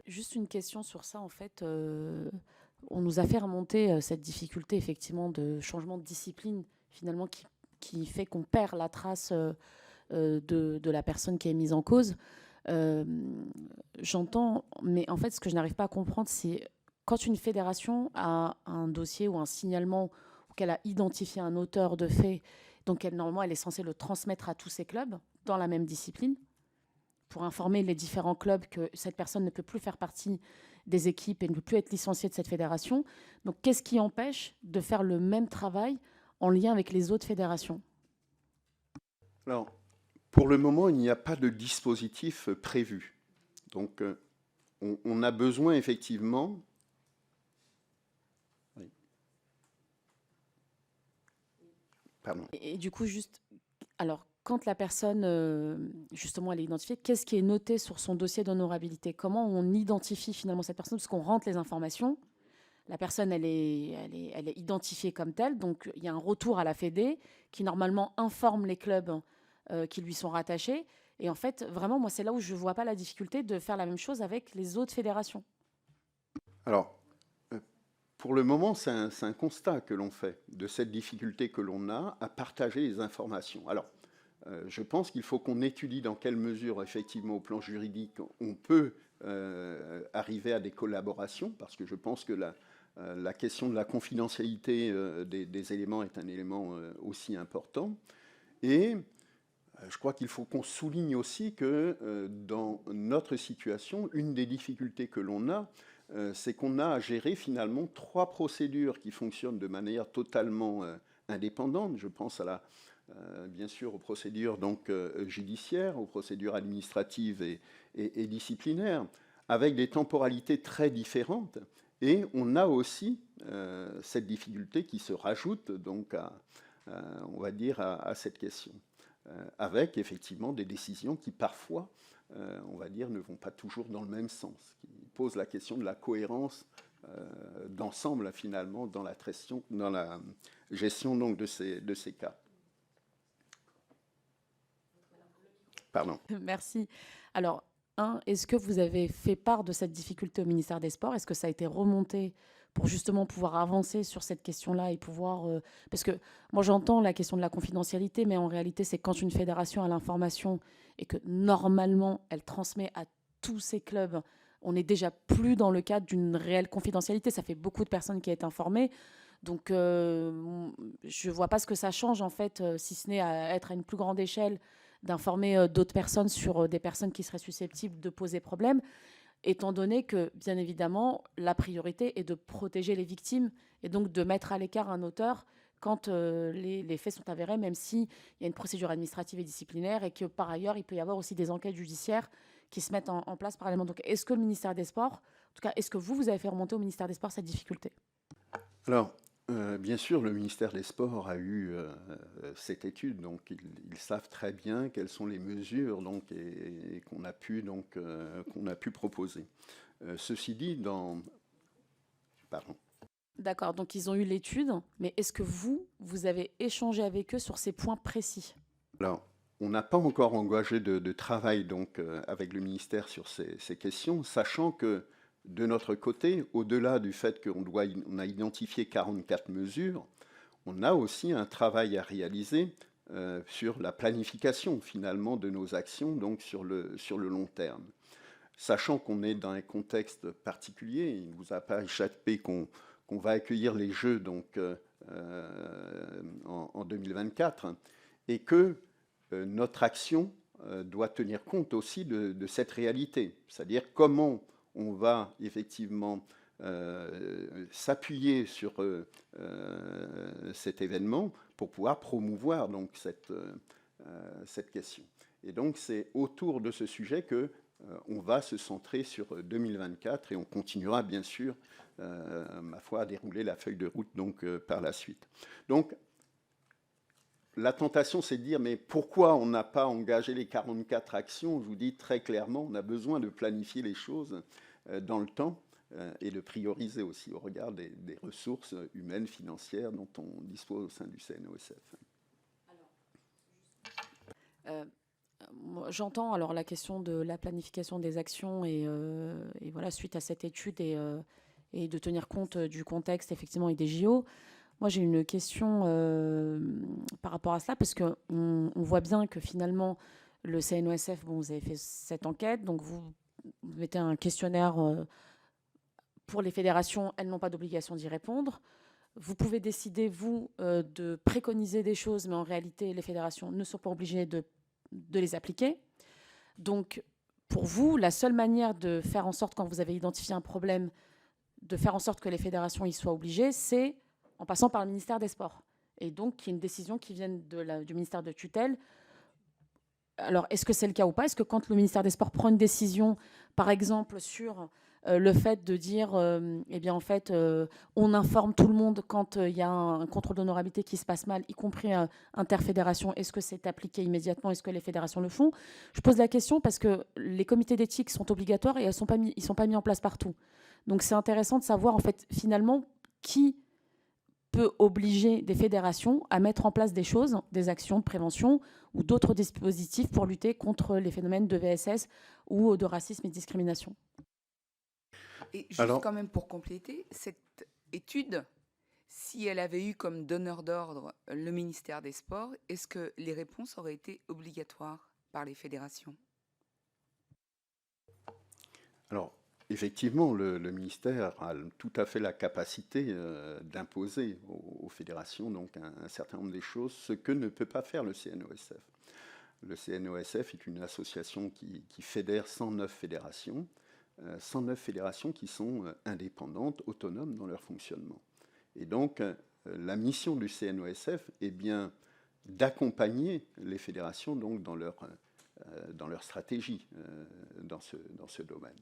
Juste une question sur ça, en fait. On nous a fait remonter cette difficulté, effectivement, de changement de discipline, finalement, qui fait qu'on perd la trace de la personne qui est mise en cause. J'entends, mais en fait, ce que je n'arrive pas à comprendre, c'est quand une fédération a un dossier ou un signalement ou qu'elle a identifié un auteur de fait, donc normalement, elle est censée le transmettre à tous ses clubs dans la même discipline pour informer les différents clubs que cette personne ne peut plus faire partie des équipes et ne peut plus être licenciée de cette fédération. Donc, qu'est-ce qui empêche de faire le même travail en lien avec les autres fédérations ? Alors, pour le moment, il n'y a pas de dispositif prévu. Donc, on a besoin effectivement... Oui. Pardon. Et du coup, juste... Alors, quand la personne, justement, elle est identifiée, qu'est-ce qui est noté sur son dossier d'honorabilité ? Comment on identifie finalement cette personne ? Parce qu'on rentre les informations. La personne, elle est identifiée comme telle. Donc, il y a un retour à la Fédé qui, normalement, informe les clubs qui lui sont rattachés. Et en fait, vraiment, moi, c'est là où je ne vois pas la difficulté de faire la même chose avec les autres fédérations. Alors, pour le moment, c'est un constat que l'on fait de cette difficulté que l'on a à partager les informations. Alors, je pense qu'il faut qu'on étudie dans quelle mesure, effectivement, au plan juridique, on peut arriver à des collaborations, parce que je pense que la question de la confidentialité des éléments est un élément aussi important. Et je crois qu'il faut qu'on souligne aussi que dans notre situation, une des difficultés que l'on a, c'est qu'on a à gérer finalement 3 procédures qui fonctionnent de manière totalement indépendante. Je pense bien sûr aux procédures donc, judiciaires, aux procédures administratives et disciplinaires, avec des temporalités très différentes. Et on a aussi cette difficulté qui se rajoute donc on va dire à cette question, avec effectivement des décisions qui parfois on va dire, ne vont pas toujours dans le même sens, qui pose la question de la cohérence d'ensemble, finalement, dans la gestion donc, de ces cas. Pardon. Merci. Alors, est-ce que vous avez fait part de cette difficulté au ministère des Sports? Est-ce que ça a été remonté pour justement pouvoir avancer sur cette question-là et pouvoir... parce que moi, j'entends la question de la confidentialité, mais en réalité, c'est quand une fédération a l'information et que normalement, elle transmet à tous ses clubs, on n'est déjà plus dans le cadre d'une réelle confidentialité. Ça fait beaucoup de personnes qui ont été informées. Donc, je ne vois pas ce que ça change, en fait, si ce n'est à être à une plus grande échelle, d'informer d'autres personnes sur des personnes qui seraient susceptibles de poser problème, étant donné que, bien évidemment, la priorité est de protéger les victimes et donc de mettre à l'écart un auteur quand les faits sont avérés, même s'il y a une procédure administrative et disciplinaire et que, par ailleurs, il peut y avoir aussi des enquêtes judiciaires qui se mettent en place parallèlement. Donc, est-ce que le ministère des Sports, en tout cas, est-ce que vous avez fait remonter au ministère des Sports cette difficulté? Alors, bien sûr, le ministère des Sports a eu cette étude, donc ils savent très bien quelles sont les mesures donc, et qu'on a pu proposer. Ceci dit, Pardon. D'accord, donc ils ont eu l'étude, mais est-ce que vous avez échangé avec eux sur ces points précis? Alors, on n'a pas encore engagé de travail donc, avec le ministère sur ces questions, sachant que de notre côté, au-delà du fait qu'on a identifié 44 mesures, on a aussi un travail à réaliser sur la planification finalement de nos actions donc sur le long terme. Sachant qu'on est dans un contexte particulier, il ne vous a pas échappé qu'on va accueillir les Jeux donc, en 2024 et que notre action doit tenir compte aussi de cette réalité, c'est-à-dire comment on va effectivement s'appuyer sur cet événement pour pouvoir promouvoir donc, cette question. Et donc c'est autour de ce sujet que on va se centrer sur 2024 et on continuera bien sûr, ma foi, à dérouler la feuille de route donc, par la suite. Donc la tentation, c'est de dire, mais pourquoi on n'a pas engagé les 44 actions? Je vous dis très clairement, on a besoin de planifier les choses dans le temps et de prioriser aussi au regard des ressources humaines, financières dont on dispose au sein du CNOSF. J'entends alors la question de la planification des actions et voilà, suite à cette étude et de tenir compte du contexte effectivement et des JO. Moi, j'ai une question par rapport à cela, parce qu'on voit bien que finalement, le CNOSF, bon, vous avez fait cette enquête, donc vous mettez un questionnaire pour les fédérations, elles n'ont pas d'obligation d'y répondre. Vous pouvez décider, vous, de préconiser des choses, mais en réalité, les fédérations ne sont pas obligées de les appliquer. Donc, pour vous, la seule manière de faire en sorte, quand vous avez identifié un problème, de faire en sorte que les fédérations y soient obligées, c'est en passant par le ministère des Sports. Et donc, qu'il y ait une décision qui vienne du ministère de tutelle. Alors, est-ce que c'est le cas ou pas? Est-ce que quand le ministère des Sports prend une décision, par exemple, sur le fait de dire, eh bien, en fait, on informe tout le monde quand il y a un contrôle d'honorabilité qui se passe mal, y compris interfédération, est-ce que c'est appliqué immédiatement? Est-ce que les fédérations le font? Je pose la question parce que les comités d'éthique sont obligatoires et ils ne sont pas mis en place partout. Donc, c'est intéressant de savoir, en fait, finalement, qui peut obliger des fédérations à mettre en place des choses, des actions de prévention ou d'autres dispositifs pour lutter contre les phénomènes de VSS ou de racisme et de discrimination. Et juste quand même pour compléter, cette étude, si elle avait eu comme donneur d'ordre le ministère des Sports, est-ce que les réponses auraient été obligatoires par les fédérations? Alors, effectivement, le ministère a tout à fait la capacité d'imposer aux fédérations donc, un certain nombre de choses, ce que ne peut pas faire le CNOSF. Le CNOSF est une association qui fédère 109 fédérations, 109 fédérations qui sont indépendantes, autonomes dans leur fonctionnement. Et donc, la mission du CNOSF est bien d'accompagner les fédérations donc, dans leur stratégie dans ce domaine.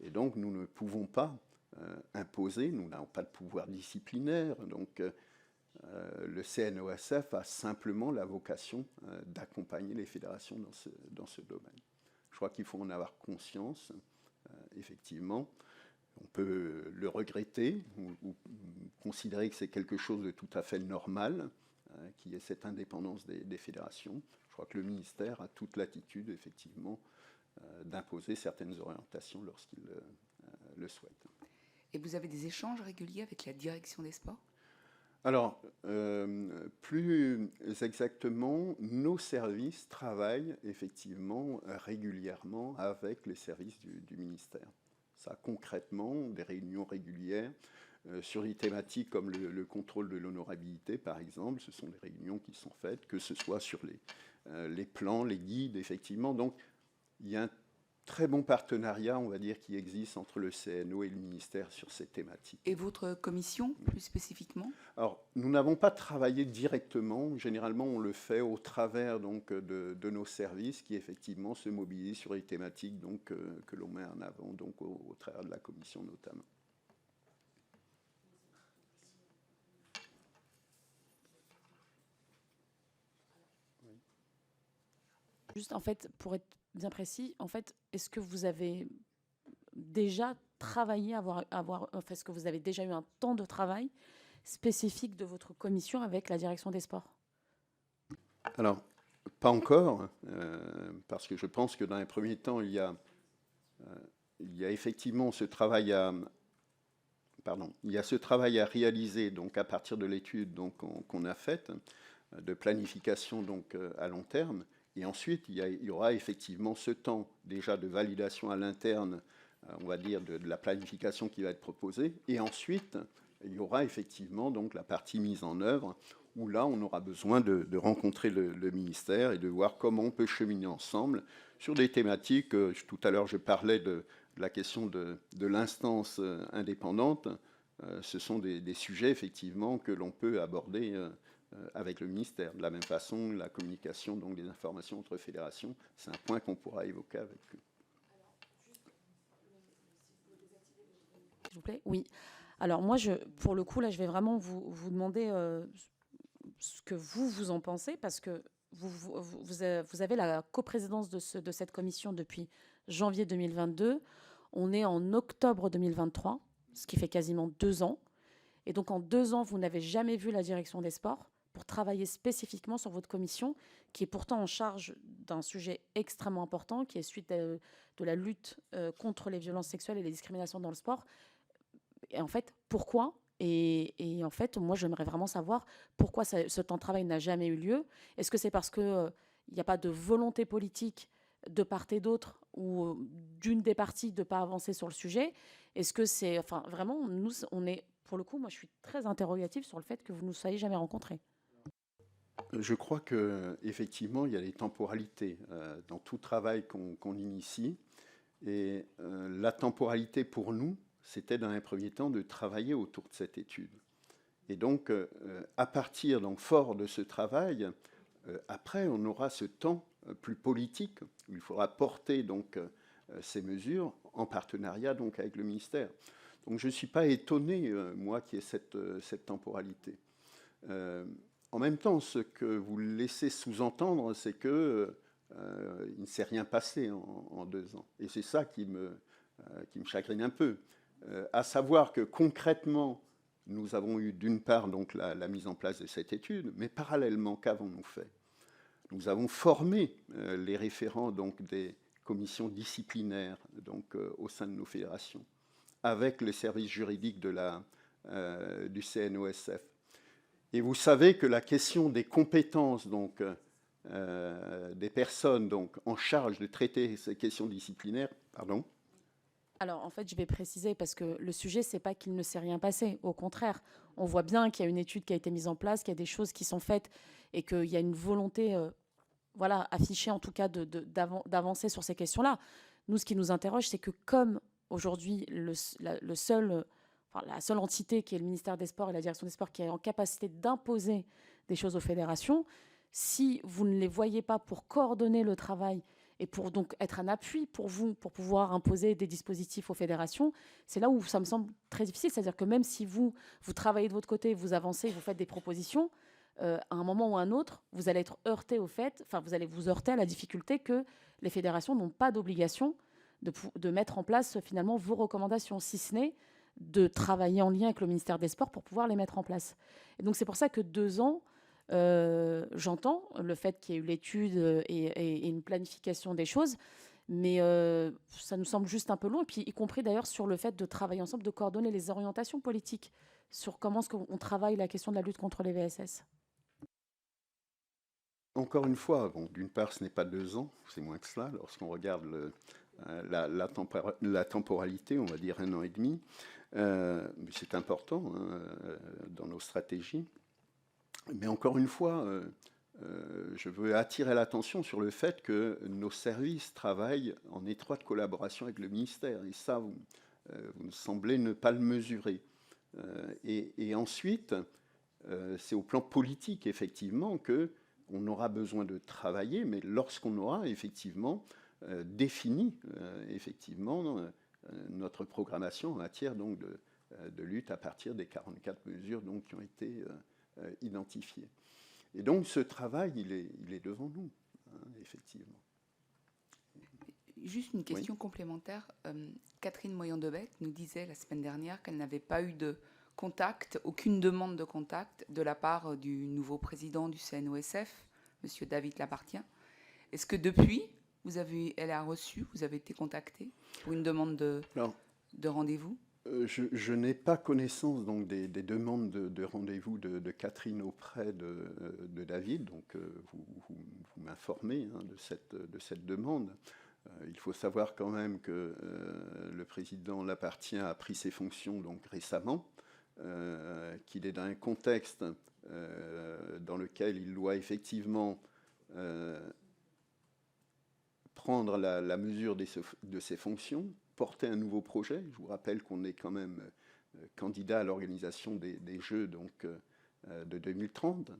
Et donc, nous ne pouvons pas imposer, nous n'avons pas de pouvoir disciplinaire, donc le CNOSF a simplement la vocation d'accompagner les fédérations dans ce domaine. Je crois qu'il faut en avoir conscience, effectivement. On peut le regretter ou considérer que c'est quelque chose de tout à fait normal, qui est cette indépendance des fédérations. Je crois que le ministère a toute latitude, effectivement, d'imposer certaines orientations lorsqu'il le souhaite. Et vous avez des échanges réguliers avec la direction des sports? Alors, plus exactement, nos services travaillent effectivement régulièrement avec les services du ministère. Ça, concrètement, des réunions régulières sur des thématiques comme le contrôle de l'honorabilité, par exemple. Ce sont des réunions qui sont faites, que ce soit sur les plans, les guides, effectivement. Donc, il y a un très bon partenariat, on va dire, qui existe entre le CNO et le ministère sur ces thématiques. Et votre commission, plus spécifiquement? Alors, nous n'avons pas travaillé directement. Généralement, on le fait au travers donc, de nos services qui, effectivement, se mobilisent sur les thématiques donc, que l'on met en avant donc, au travers de la commission, notamment. Juste, en fait, pour être bien précis, en fait, est-ce que vous avez déjà travaillé, est-ce que vous avez déjà eu un temps de travail spécifique de votre commission avec la direction des sports? Alors, pas encore, parce que je pense que dans les premiers temps, il y a effectivement ce travail ce travail à réaliser donc à partir de l'étude donc qu'on a faite de planification donc à long terme. Et ensuite, il y aura effectivement ce temps déjà de validation à l'interne, on va dire, de la planification qui va être proposée. Et ensuite, il y aura effectivement donc la partie mise en œuvre, où là, on aura besoin de rencontrer le ministère et de voir comment on peut cheminer ensemble sur des thématiques. Tout à l'heure, je parlais de la question de l'instance indépendante. Ce sont des sujets, effectivement, que l'on peut aborder avec le ministère. De la même façon, la communication, donc des informations entre fédérations, c'est un point qu'on pourra évoquer avec eux. S'il vous plaît. Oui. Alors moi, pour le coup, là, je vais vraiment vous demander ce que vous en pensez, parce que vous avez la coprésidence de cette commission depuis janvier 2022. On est en octobre 2023, ce qui fait quasiment 2 ans. Et donc, en 2 ans, vous n'avez jamais vu la direction des sports pour travailler spécifiquement sur votre commission, qui est pourtant en charge d'un sujet extrêmement important, qui est suite de la lutte contre les violences sexuelles et les discriminations dans le sport. Et en fait, pourquoi ? Et en fait, moi, j'aimerais vraiment savoir pourquoi ce temps de travail n'a jamais eu lieu. Est-ce que c'est parce qu'il n'y a pas de volonté politique de part et d'autre ou d'une des parties de ne pas avancer sur le sujet? Est-ce que c'est... Enfin, vraiment, nous, on est... Pour le coup, moi, je suis très interrogative sur le fait que vous ne nous soyez jamais rencontrés. Je crois qu'effectivement, il y a des temporalités dans tout travail qu'on initie. Et la temporalité pour nous, c'était dans un premier temps de travailler autour de cette étude. Et donc, à partir, donc, fort de ce travail, après, on aura ce temps plus politique où il faudra porter donc, ces mesures en partenariat donc, avec le ministère. Donc je ne suis pas étonné, moi, qu'il y ait cette temporalité. En même temps, ce que vous laissez sous-entendre, c'est qu'il ne s'est rien passé en 2 ans. Et c'est ça qui me chagrine un peu. À savoir que concrètement, nous avons eu d'une part donc, la mise en place de cette étude, mais parallèlement, qu'avons-nous fait? Nous avons formé les référents donc, des commissions disciplinaires donc, au sein de nos fédérations, avec le service juridique du CNOSF. Et vous savez que la question des compétences donc, des personnes donc, en charge de traiter ces questions disciplinaires, pardon. Alors, en fait, je vais préciser, parce que le sujet, c'est pas qu'il ne s'est rien passé. Au contraire, on voit bien qu'il y a une étude qui a été mise en place, qu'il y a des choses qui sont faites et qu'il y a une volonté voilà, affichée, en tout cas, d'avancer sur ces questions-là. Nous, ce qui nous interroge, c'est que comme aujourd'hui, la seule entité qui est le ministère des Sports et la direction des Sports qui est en capacité d'imposer des choses aux fédérations, si vous ne les voyez pas pour coordonner le travail et pour donc être un appui pour vous, pour pouvoir imposer des dispositifs aux fédérations, c'est là où ça me semble très difficile. C'est-à-dire que même si vous travaillez de votre côté, vous avancez, vous faites des propositions, à un moment ou à un autre, vous allez être heurté au fait, enfin, vous allez vous heurter à la difficulté que les fédérations n'ont pas d'obligation de mettre en place finalement vos recommandations, si ce n'est de travailler en lien avec le ministère des Sports pour pouvoir les mettre en place. Et donc c'est pour ça que 2 ans, j'entends le fait qu'il y ait eu l'étude et une planification des choses, mais ça nous semble juste un peu long, et puis y compris d'ailleurs sur le fait de travailler ensemble, de coordonner les orientations politiques sur comment est-ce qu'on travaille la question de la lutte contre les VSS. Encore une fois, bon, d'une part, ce n'est pas 2 ans, c'est moins que cela. Lorsqu'on regarde la temporalité, on va dire 1 an et demi, c'est important dans nos stratégies. Mais encore une fois, je veux attirer l'attention sur le fait que nos services travaillent en étroite collaboration avec le ministère. Et ça, vous semblez ne pas le mesurer. Et ensuite, c'est au plan politique, effectivement, qu'on aura besoin de travailler, mais lorsqu'on aura effectivement défini notre programmation en matière donc, de lutte à partir des 44 mesures donc, qui ont été identifiées. Et donc ce travail, il est devant nous, effectivement. Juste une question complémentaire. Catherine Moyon-Debec nous disait la semaine dernière qu'elle n'avait pas eu de contact, aucune demande de contact de la part du nouveau président du CNOSF, M. David Lapartien. Est-ce que depuis, elle a reçu, vous avez été contacté pour une demande de rendez-vous? Je n'ai pas connaissance donc, des demandes de rendez-vous de Catherine auprès de David, donc vous m'informez de cette demande. Il faut savoir quand même que le président Lapartien a pris ses fonctions donc, récemment, qu'il est dans un contexte dans lequel il doit effectivement prendre la mesure de ses fonctions, porter un nouveau projet. Je vous rappelle qu'on est quand même candidat à l'organisation des Jeux donc, de 2030,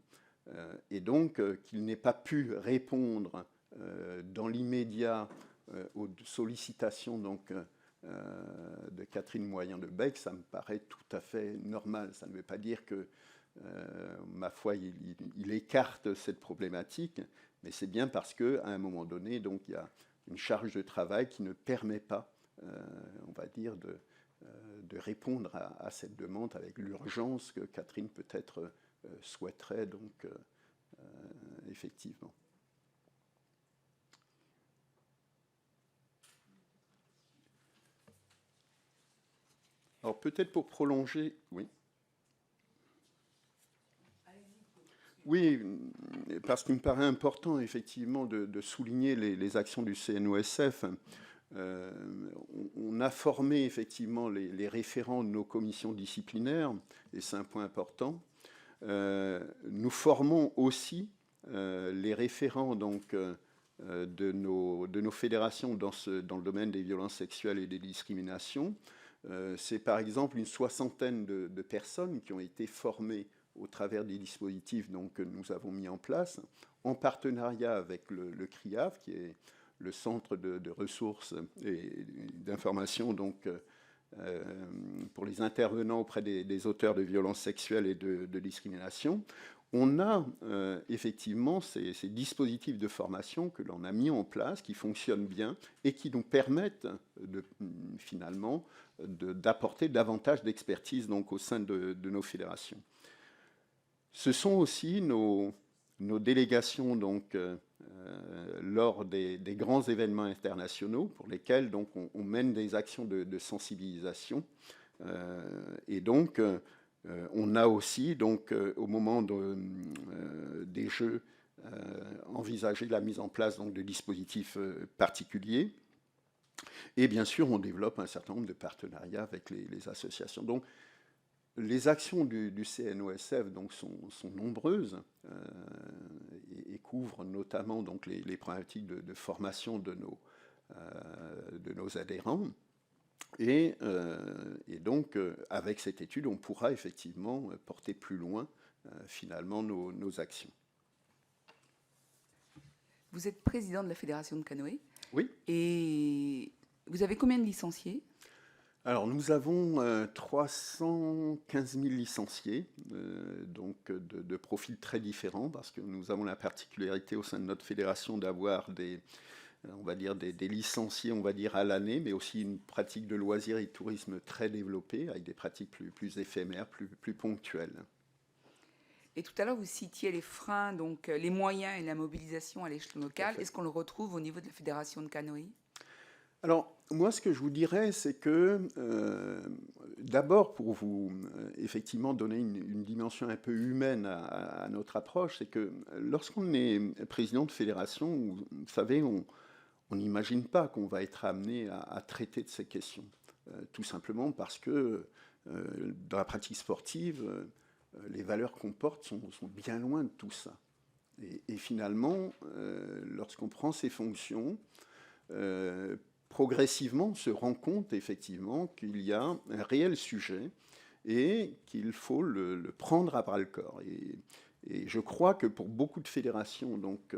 et donc qu'il n'ait pas pu répondre dans l'immédiat aux sollicitations donc, de Catherine Moyon-Debec, ça me paraît tout à fait normal. Ça ne veut pas dire que, ma foi, il écarte cette problématique, mais c'est bien parce qu'à un moment donné, donc, il y a une charge de travail qui ne permet pas, on va dire, de répondre à cette demande avec l'urgence que Catherine peut-être souhaiterait, donc, effectivement. Alors peut-être pour prolonger, oui. Oui, parce qu'il me paraît important effectivement de souligner les actions du CNOSF. On a formé effectivement les référents de nos commissions disciplinaires, et c'est un point important. Nous formons aussi les référents donc, de nos fédérations dans le domaine des violences sexuelles et des discriminations. C'est par exemple une soixantaine de personnes qui ont été formées au travers des dispositifs donc, que nous avons mis en place, en partenariat avec le CRIAF, qui est le centre de ressources et d'information donc, pour les intervenants auprès des auteurs de violences sexuelles et de discrimination. On a effectivement ces dispositifs de formation que l'on a mis en place, qui fonctionnent bien et qui nous permettent finalement d'apporter davantage d'expertise donc, au sein de nos fédérations. Ce sont aussi nos délégations donc, lors des grands événements internationaux pour lesquels donc, on mène des actions de sensibilisation. Et donc, on a aussi, donc, au moment des Jeux, envisagé la mise en place donc, de dispositifs particuliers. Et bien sûr, on développe un certain nombre de partenariats avec les associations. Donc, les actions du CNOSF donc, sont nombreuses et couvrent notamment donc, les problématiques de formation de nos adhérents. Et donc, avec cette étude, on pourra effectivement porter plus loin, finalement, nos actions. Vous êtes président de la Fédération de canoë. Oui. Et vous avez combien de licenciés ? Alors, nous avons 315 000 licenciés, donc de profils très différents, parce que nous avons la particularité au sein de notre fédération d'avoir on va dire des licenciés, on va dire à l'année, mais aussi une pratique de loisirs et de tourisme très développée, avec des pratiques plus éphémères, plus ponctuelles. Et tout à l'heure, vous citiez les freins, donc les moyens et la mobilisation à l'échelon local. Est-ce qu'on le retrouve au niveau de la Fédération de canoë? Alors, moi, ce que je vous dirais, c'est que, d'abord, pour vous effectivement donner une dimension un peu humaine à notre approche, c'est que lorsqu'on est président de fédération, vous savez, on n'imagine pas qu'on va être amené à traiter de ces questions. Tout simplement parce que dans la pratique sportive, les valeurs qu'on porte sont bien loin de tout ça. Et finalement, lorsqu'on prend ces fonctions, progressivement, on se rend compte effectivement qu'il y a un réel sujet et qu'il faut le prendre à bras-le-corps. Et je crois que pour beaucoup de fédérations, donc,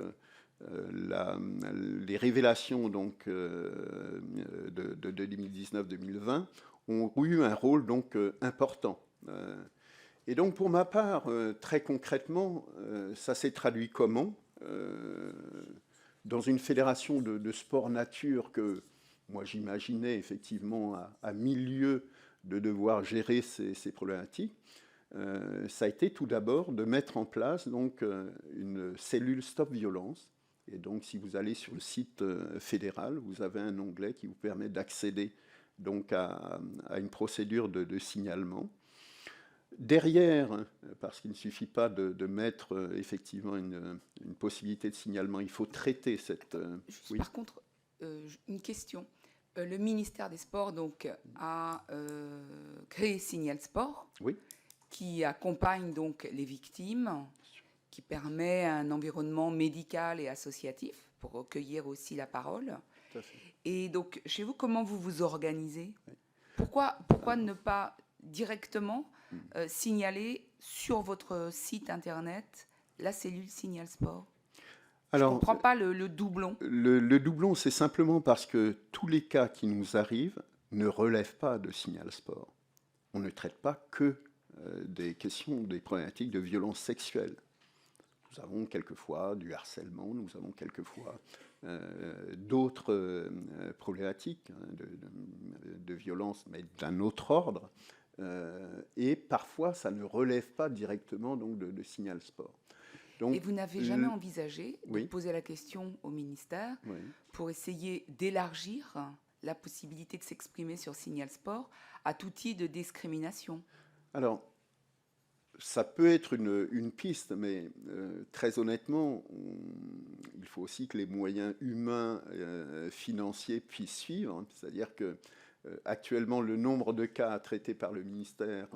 les révélations donc, de 2019-2020 ont eu un rôle donc, important. Et donc pour ma part, très concrètement, ça s'est traduit comment dans une fédération de sport nature que moi j'imaginais effectivement à milieu de devoir gérer ces problématiques, ça a été tout d'abord de mettre en place donc, une cellule Stop Violence. Et donc si vous allez sur le site fédéral, vous avez un onglet qui vous permet d'accéder donc à une procédure de signalement. Derrière, parce qu'il ne suffit pas de mettre effectivement une possibilité de signalement, il faut traiter cette... oui. Par contre, une question. Le ministère des Sports donc, a créé Signal Sport, oui, qui accompagne donc les victimes, qui permet un environnement médical et associatif pour recueillir aussi la parole. Tout à fait. Et donc, chez vous, comment vous vous organisez? Oui. Pourquoi ne pas directement signaler sur votre site internet la cellule Signal Sport? Alors, je ne comprends pas le doublon. Le doublon, c'est simplement parce que tous les cas qui nous arrivent ne relèvent pas de Signal Sport. On ne traite pas que des questions, des problématiques de violence sexuelle. Nous avons quelquefois du harcèlement, nous avons quelquefois d'autres problématiques de violence, mais d'un autre ordre. Et parfois, ça ne relève pas directement donc, de Signal Sport. Donc, et vous n'avez jamais envisagé de oui, poser la question au ministère oui, pour essayer d'élargir la possibilité de s'exprimer sur Signal Sport à tout type de discrimination? Alors, ça peut être une piste, mais très honnêtement, il faut aussi que les moyens humains, financiers puissent suivre. Hein, c'est-à-dire que actuellement, le nombre de cas traités par le ministère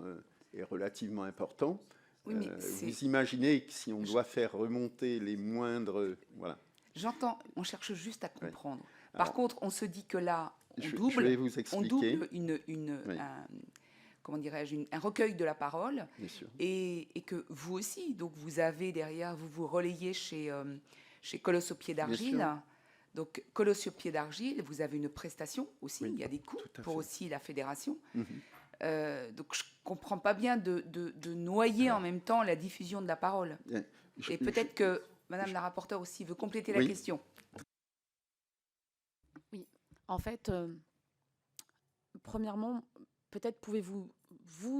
est relativement important. Oui, mais vous imaginez que si on doit faire remonter les moindres... Voilà. J'entends, on cherche juste à comprendre. Oui. Par contre, on se dit que là, je vais vous expliquer. On double oui, comment dirais-je, un recueil de la parole, et que vous aussi, donc vous avez derrière, vous relayez chez Colosse au pied d'argile. Donc Colosse au pied d'argile, vous avez une prestation aussi, oui, il y a des coûts pour aussi la fédération. Donc je ne comprends pas bien de noyer en même temps la diffusion de la parole. Et peut-être que Madame la rapporteure aussi veut compléter la question. Oui, en fait, premièrement, peut-être pouvez-vous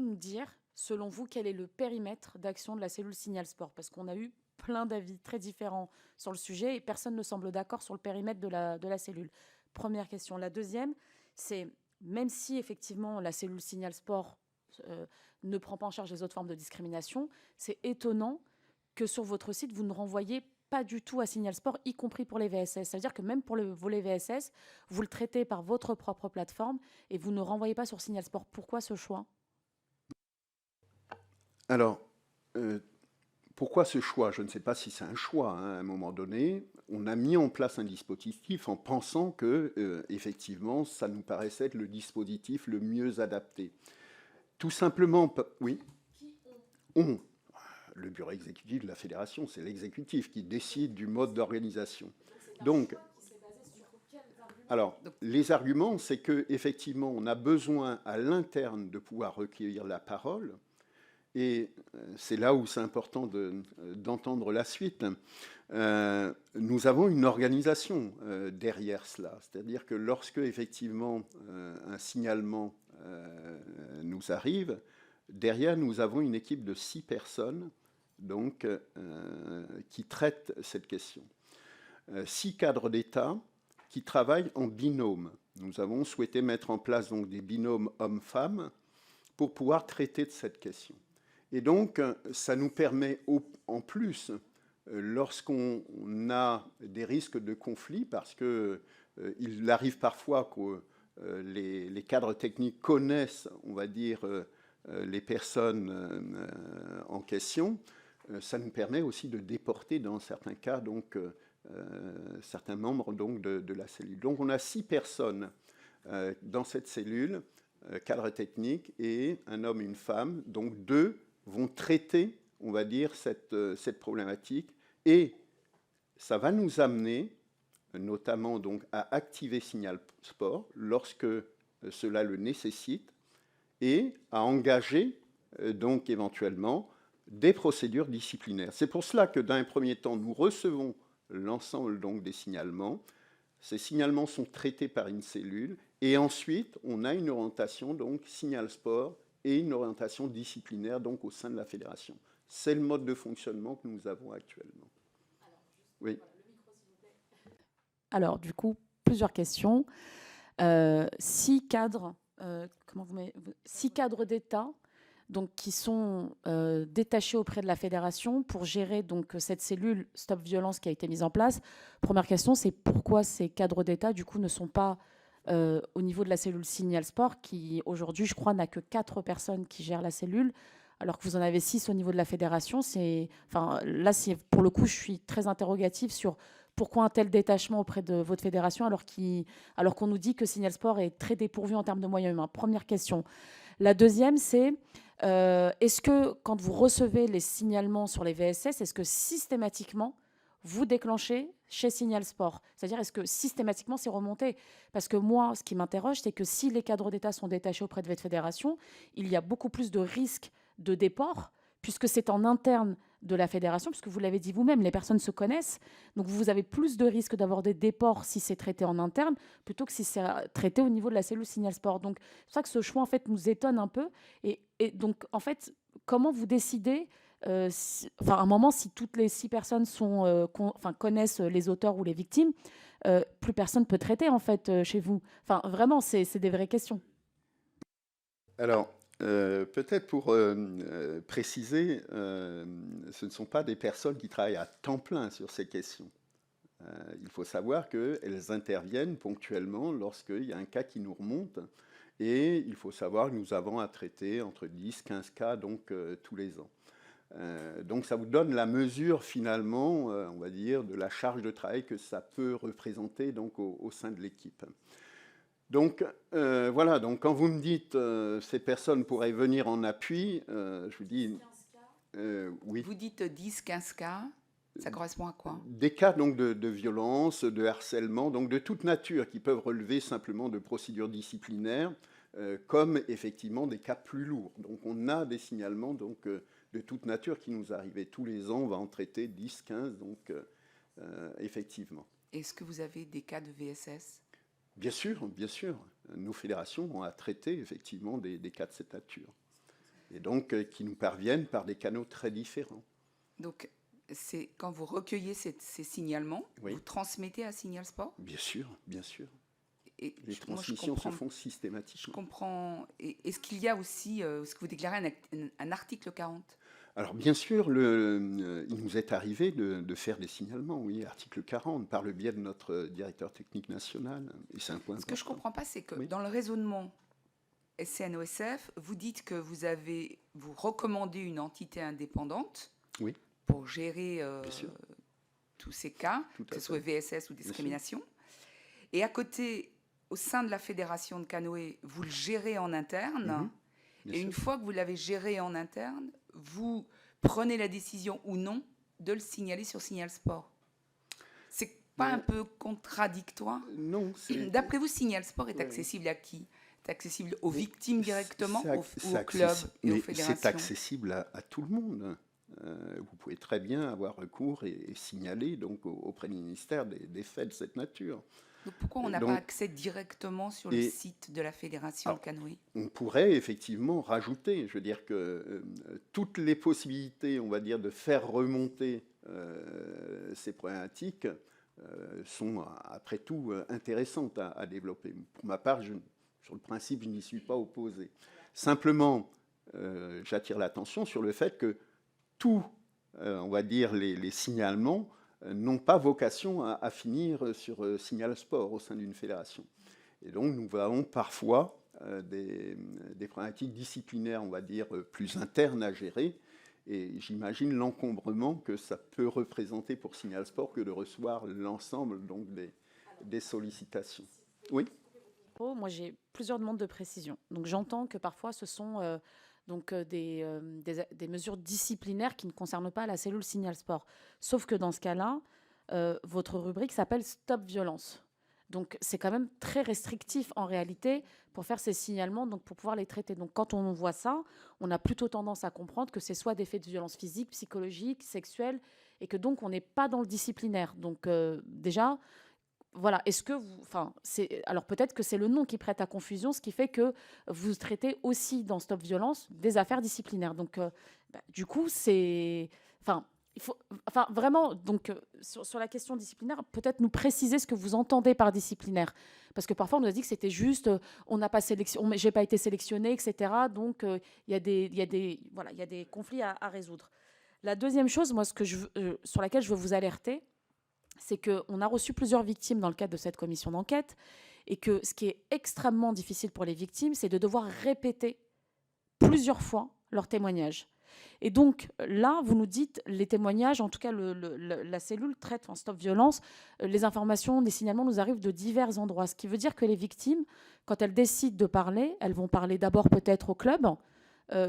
nous dire, selon vous, quel est le périmètre d'action de la cellule Signal Sport? Parce qu'on a eu plein d'avis très différents sur le sujet et personne ne semble d'accord sur le périmètre de la cellule. Première question. La deuxième, c'est, même si effectivement la cellule Signal Sport ne prend pas en charge les autres formes de discrimination, c'est étonnant que sur votre site, vous ne renvoyez pas du tout à Signal Sport, y compris pour les VSS. C'est-à-dire que même pour le volet VSS, vous le traitez par votre propre plateforme et vous ne renvoyez pas sur Signal Sport. Pourquoi ce choix? Alors, pourquoi ce choix? Je ne sais pas si c'est un choix. Hein. À un moment donné, on a mis en place un dispositif en pensant que, effectivement, ça nous paraissait être le dispositif le mieux adapté. Tout simplement, oui, on. Le bureau exécutif de la fédération, c'est l'exécutif qui décide du mode d'organisation. Donc, alors, les arguments, c'est qu'effectivement, on a besoin à l'interne de pouvoir recueillir la parole Et c'est là où c'est important d'entendre la suite. Nous avons une organisation derrière cela. C'est-à-dire que lorsque, effectivement, un signalement nous arrive, derrière, nous avons une équipe de 6 personnes donc, qui traitent cette question. 6 cadres d'État qui travaillent en binôme. Nous avons souhaité mettre en place donc, des binômes hommes-femmes pour pouvoir traiter de cette question. Et donc, ça nous permet, en plus, lorsqu'on a des risques de conflit, parce qu'il arrive parfois que les cadres techniques connaissent, on va dire, les personnes en question, ça nous permet aussi de déporter, dans certains cas, donc, certains membres donc, de la cellule. Donc, on a 6 personnes dans cette cellule, cadre technique, et un homme et une femme, donc 2 vont traiter, on va dire, cette problématique, et ça va nous amener, notamment donc, à activer Signal Sport lorsque cela le nécessite, et à engager, donc éventuellement, des procédures disciplinaires. C'est pour cela que, dans un premier temps, nous recevons l'ensemble donc, des signalements. Ces signalements sont traités par une cellule, et ensuite, on a une orientation, donc Signal Sport, et une orientation disciplinaire donc, au sein de la fédération. C'est le mode de fonctionnement que nous avons actuellement. Oui. Alors, du coup, plusieurs questions. 6 cadres, 6 cadres d'État donc, qui sont détachés auprès de la fédération pour gérer donc, cette cellule Stop Violence qui a été mise en place. Première question, c'est pourquoi ces cadres d'État, du coup, ne sont pas au niveau de la cellule Signal Sport, qui aujourd'hui, je crois, n'a que 4 personnes qui gèrent la cellule, alors que vous en avez 6 au niveau de la fédération. Enfin, là, pour le coup, je suis très interrogative sur pourquoi un tel détachement auprès de votre fédération, alors qu'on nous dit que Signal Sport est très dépourvu en termes de moyens humains. Première question. La deuxième, c'est est-ce que quand vous recevez les signalements sur les VSS, est-ce que systématiquement, vous déclenchez chez Signal Sport? C'est-à-dire, est-ce que systématiquement, c'est remonté? Parce que moi, ce qui m'interroge, c'est que si les cadres d'État sont détachés auprès de votre fédération, il y a beaucoup plus de risques de déport, puisque c'est en interne de la fédération, puisque vous l'avez dit vous-même, les personnes se connaissent. Donc, vous avez plus de risques d'avoir des déports si c'est traité en interne, plutôt que si c'est traité au niveau de la cellule Signal Sport. Donc, c'est pour ça que ce choix, en fait, nous étonne un peu. Et donc, en fait, comment vous décidez à un moment, si toutes les 6 personnes connaissent les auteurs ou les victimes, plus personne peut traiter, en fait, chez vous. Enfin, vraiment, c'est des vraies questions. Alors, peut-être pour préciser, ce ne sont pas des personnes qui travaillent à temps plein sur ces questions. Il faut savoir qu'elles interviennent ponctuellement lorsqu'il y a un cas qui nous remonte. Et il faut savoir que nous avons à traiter entre 10 et 15 cas donc, tous les ans. Donc ça vous donne la mesure finalement, on va dire, de la charge de travail que ça peut représenter donc, au sein de l'équipe. Donc voilà, donc quand vous me dites ces personnes pourraient venir en appui, je vous dis oui. Vous dites 10-15 cas, ça correspond à quoi? Des cas donc, de violence, de harcèlement, donc de toute nature, qui peuvent relever simplement de procédures disciplinaires, comme effectivement des cas plus lourds. Donc on a des signalements donc, de toute nature qui nous arrivent. Et tous les ans, on va en traiter 10, 15, donc effectivement. Est-ce que vous avez des cas de VSS? Bien sûr, bien sûr. Nos fédérations ont à traiter effectivement des cas de cette nature. Et donc qui nous parviennent par des canaux très différents. Donc, c'est quand vous recueillez ces signalements, oui. Vous transmettez à Signal Sport? Bien sûr, bien sûr. Et les transmissions se font systématiquement. Je comprends. Est-ce qu'il y a aussi, est-ce que vous déclarez un article 40? Alors bien sûr, il nous est arrivé de faire des signalements, oui, article 40, par le biais de notre directeur technique national. Et c'est un point important. Ce que je ne comprends pas, c'est que oui. dans le raisonnement SCNOSF, vous dites que vous recommandez une entité indépendante oui. pour gérer tous ces cas, que ce soit VSS ou discrimination. Et à côté, au sein de la fédération de canoë, vous le gérez en interne. Et une fois que vous l'avez géré en interne, vous prenez la décision ou non de le signaler sur Signal Sport. C'est pas un peu contradictoire? Non. D'après vous, Signal Sport est accessible à qui? C'est accessible aux victimes directement C'est ou c'est aux clubs et aux mais fédérations? c'est accessible à tout le monde. Vous pouvez très bien avoir recours et signaler donc auprès du ministère des faits de cette nature. Donc pourquoi on n'a pas Donc, accès directement sur le et site de la Fédération alors, canoë? on pourrait effectivement rajouter, je veux dire que toutes les possibilités, on va dire, de faire remonter ces problématiques sont après tout intéressantes à développer. Pour ma part, sur le principe, je n'y suis pas opposé. Simplement, j'attire l'attention sur le fait que tous, on va dire, les signalements n'ont pas vocation à finir sur Signal Sport au sein d'une fédération. Et donc, nous avons parfois des problématiques disciplinaires, on va dire, plus internes à gérer. Et j'imagine l'encombrement que ça peut représenter pour Signal Sport que de recevoir l'ensemble donc des sollicitations. Oui. Moi, j'ai plusieurs demandes de précision. Donc, j'entends que parfois, ce sont des mesures disciplinaires qui ne concernent pas la cellule Signal Sport. Sauf que dans ce cas-là, votre rubrique s'appelle Stop Violence. Donc, c'est quand même très restrictif en réalité pour faire ces signalements, donc pour pouvoir les traiter. Donc, quand on voit ça, on a plutôt tendance à comprendre que c'est soit des faits de violence physique, psychologique, sexuelle, et que donc on n'est pas dans le disciplinaire. Donc, déjà, voilà, est-ce que vous, enfin, alors peut-être que c'est le nom qui prête à confusion, ce qui fait que vous traitez aussi dans Stop Violence des affaires disciplinaires. Donc, du coup, enfin, il faut, enfin, vraiment, donc, sur la question disciplinaire, peut-être nous préciser ce que vous entendez par disciplinaire, parce que parfois on nous a dit que c'était juste, on n'a pas sélectionné, j'ai pas été sélectionné, etc. Donc, il y a des conflits à résoudre. La deuxième chose, moi, sur laquelle je veux vous alerter, c'est qu'on a reçu plusieurs victimes dans le cadre de cette commission d'enquête et que ce qui est extrêmement difficile pour les victimes, c'est de devoir répéter plusieurs fois leurs témoignages. Et donc là, vous nous dites, les témoignages, en tout cas la cellule traite en Stop Violence, les informations, les signalements nous arrivent de divers endroits. Ce qui veut dire que les victimes, quand elles décident de parler, elles vont parler d'abord peut-être au club,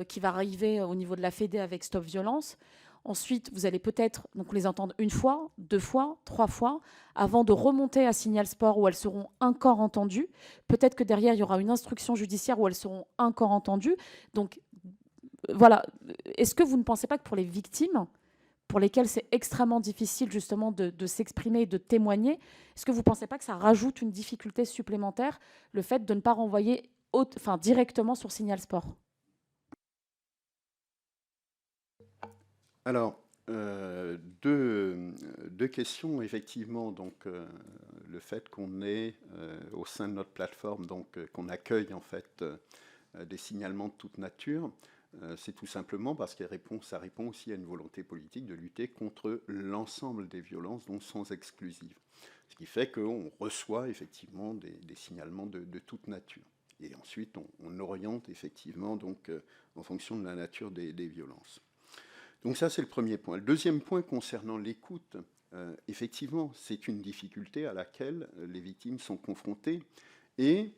qui va arriver au niveau de la Fédé avec Stop Violence. Ensuite, vous allez peut-être donc les entendre une fois, deux fois, trois fois, avant de remonter à Signal Sport où elles seront encore entendues. Peut-être que derrière, il y aura une instruction judiciaire où elles seront encore entendues. Donc, voilà. Est-ce que vous ne pensez pas que pour les victimes, pour lesquelles c'est extrêmement difficile justement de s'exprimer et de témoigner, est-ce que vous ne pensez pas que ça rajoute une difficulté supplémentaire, le fait de ne pas renvoyer directement sur Signal Sport ? Alors, deux questions, effectivement. Donc, le fait qu'on ait au sein de notre plateforme, donc qu'on accueille en fait des signalements de toute nature, c'est tout simplement parce que ça répond aussi à une volonté politique de lutter contre l'ensemble des violences, donc sans exclusive. Ce qui fait qu'on reçoit effectivement des signalements de toute nature. Et ensuite, on oriente effectivement donc en fonction de la nature des violences. Donc ça, c'est le premier point. Le deuxième point concernant l'écoute, effectivement, c'est une difficulté à laquelle les victimes sont confrontées. Et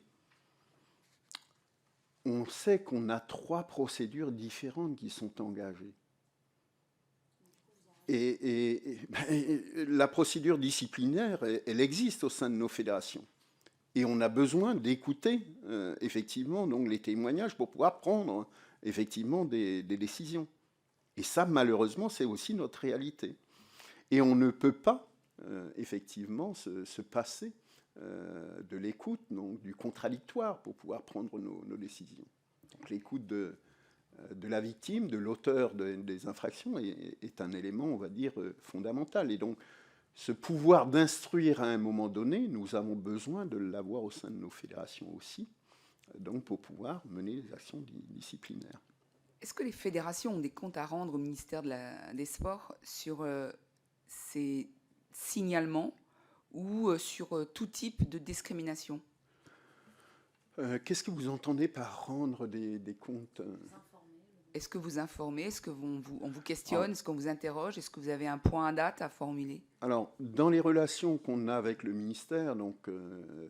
on sait qu'on a 3 procédures différentes qui sont engagées. Et la procédure disciplinaire, elle existe au sein de nos fédérations. Et on a besoin d'écouter, effectivement, donc, les témoignages pour pouvoir prendre, effectivement, des décisions. Et ça, malheureusement, c'est aussi notre réalité. Et on ne peut pas, effectivement, se passer de l'écoute, donc du contradictoire, pour pouvoir prendre nos décisions. Donc l'écoute de la victime, de l'auteur des infractions, est un élément, on va dire, fondamental. Et donc, ce pouvoir d'instruire à un moment donné, nous avons besoin de l'avoir au sein de nos fédérations aussi, donc pour pouvoir mener des actions disciplinaires. Est-ce que les fédérations ont des comptes à rendre au ministère des Sports sur ces signalements ou sur tout type de discrimination? Qu'est-ce que vous entendez par rendre des comptes? Est-ce que vous informez? Est-ce qu'on vous questionne? Est-ce qu'on vous interroge? Est-ce que vous avez un point à date à formuler? Alors, dans les relations qu'on a avec le ministère, donc,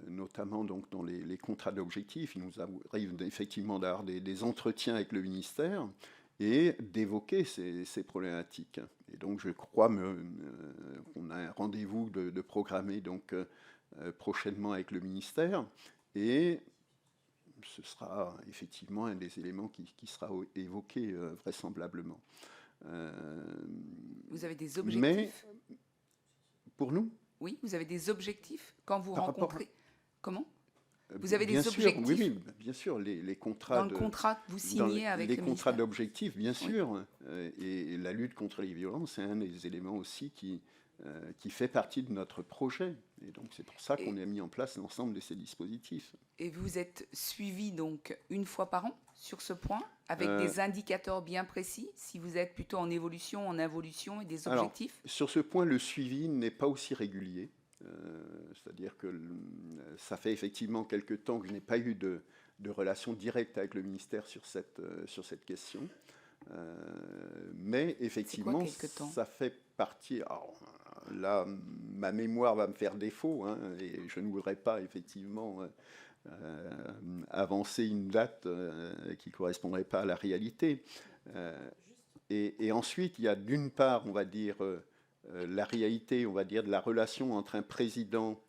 notamment donc, dans les contrats d'objectifs, il nous arrive effectivement d'avoir des entretiens avec le ministère et d'évoquer ces problématiques. Et donc, je crois qu'on a un rendez-vous de programmer donc, prochainement avec le ministère. Et ce sera effectivement un des éléments qui sera évoqué vraisemblablement. Vous avez des Mais objectifs? pour nous, Oui, vous avez des objectifs quand vous par rapport rencontrez. Comment? Vous avez bien des sûr, objectifs oui, bien sûr, les contrats dans le contrat que vous dans signez avec les le contrats ministère? d'objectifs, bien Oui. sûr, et la lutte contre les violences, c'est un des éléments aussi qui fait partie de notre projet. Et donc c'est pour ça qu'on a mis en place l'ensemble de ces dispositifs. Et vous êtes suivi donc une fois par an sur ce point, avec Euh, des indicateurs bien précis, si vous êtes plutôt en évolution, en involution et des Alors, objectifs? sur ce point, le suivi n'est pas aussi régulier. C'est-à-dire que ça fait effectivement quelque temps que je n'ai pas eu de relation directe avec le ministère sur cette question. Mais effectivement, quelque temps? ça fait partie. Alors, là, ma mémoire va me faire défaut, hein, et je ne voudrais pas effectivement avancer une date qui ne correspondrait pas à la réalité. Et ensuite, il y a d'une part, on va dire, la réalité, on va dire, de la relation entre un président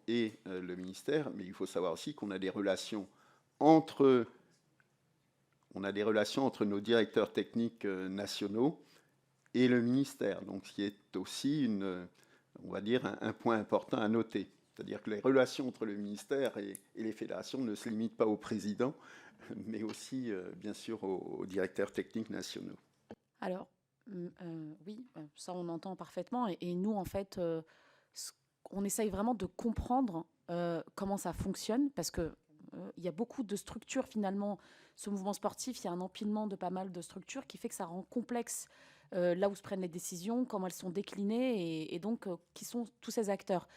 et le ministère, mais il faut savoir aussi qu'on a des relations entre nos directeurs techniques nationaux et le ministère, donc ce qui est aussi on va dire, un point important à noter. C'est-à-dire que les relations entre le ministère et les fédérations ne se limitent pas au président, mais aussi, bien sûr, aux directeurs techniques nationaux. Alors, oui, ça on entend parfaitement. Et nous, en fait, on essaye vraiment de comprendre comment ça fonctionne, parce que il y a beaucoup de structures finalement. Ce mouvement sportif, il y a un empilement de pas mal de structures qui fait que ça rend complexe là où se prennent les décisions, comment elles sont déclinées, et donc qui sont tous ces acteurs.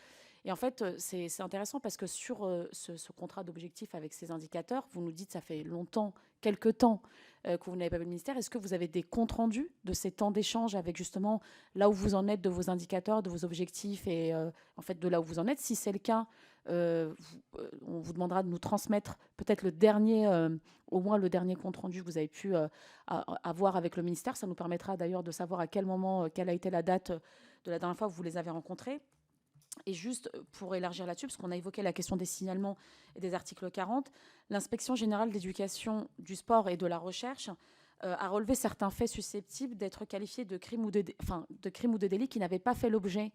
Et en fait, c'est intéressant parce que sur ce contrat d'objectif avec ces indicateurs, vous nous dites ça fait longtemps, quelques temps, que vous n'avez pas vu le ministère. Est-ce que vous avez des comptes rendus de ces temps d'échange avec justement là où vous en êtes de vos indicateurs, de vos objectifs et en fait de là où vous en êtes? Si c'est le cas, on vous demandera de nous transmettre peut-être le dernier, au moins le dernier compte rendu que vous avez pu avoir avec le ministère. Ça nous permettra d'ailleurs de savoir à quel moment, quelle a été la date de la dernière fois où vous les avez rencontrés. Et juste pour élargir là-dessus, parce qu'on a évoqué la question des signalements et des articles 40, l'Inspection générale d'éducation, du sport et de la recherche a relevé certains faits susceptibles d'être qualifiés de crimes ou de délits qui n'avaient pas fait l'objet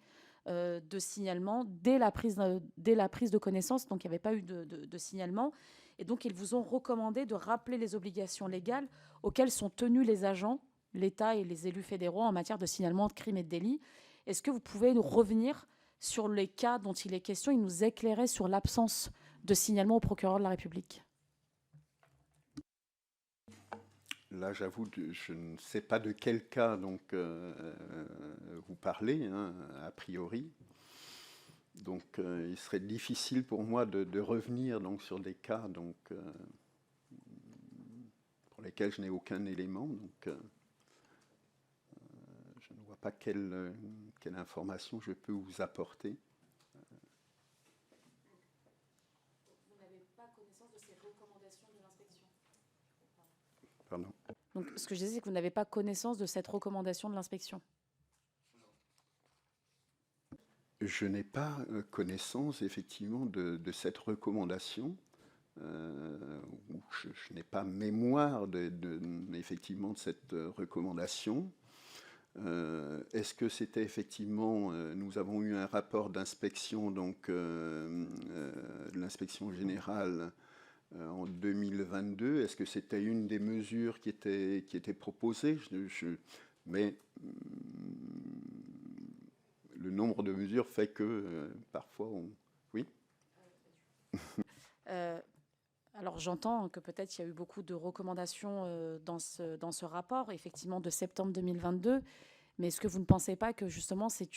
de signalement dès la prise de connaissance. Donc il n'y avait pas eu de signalement. Et donc ils vous ont recommandé de rappeler les obligations légales auxquelles sont tenus les agents, l'État et les élus fédéraux en matière de signalement de crimes et de délits. Est-ce que vous pouvez nous revenir sur les cas dont il est question et nous éclairer sur l'absence de signalement au procureur de la République? Là, j'avoue, je ne sais pas de quel cas donc, vous parlez, hein, a priori. Donc, il serait difficile pour moi de revenir donc, sur des cas donc, pour lesquels je n'ai aucun élément. Donc, je ne vois pas quelle information je peux vous apporter. Vous n'avez pas connaissance de ces recommandations de l'inspection? Pardon. Donc, ce que je disais, c'est que vous n'avez pas connaissance de cette recommandation de l'inspection. Je n'ai pas connaissance, effectivement, de cette recommandation. Je n'ai pas mémoire effectivement de cette recommandation. Est-ce que c'était effectivement, nous avons eu un rapport d'inspection donc de l'inspection générale en 2022. Est-ce que c'était une des mesures qui était proposée? Mais le nombre de mesures fait que parfois oui. Alors j'entends que peut-être il y a eu beaucoup de recommandations dans ce rapport, effectivement de septembre 2022, mais est-ce que vous ne pensez pas que justement c'est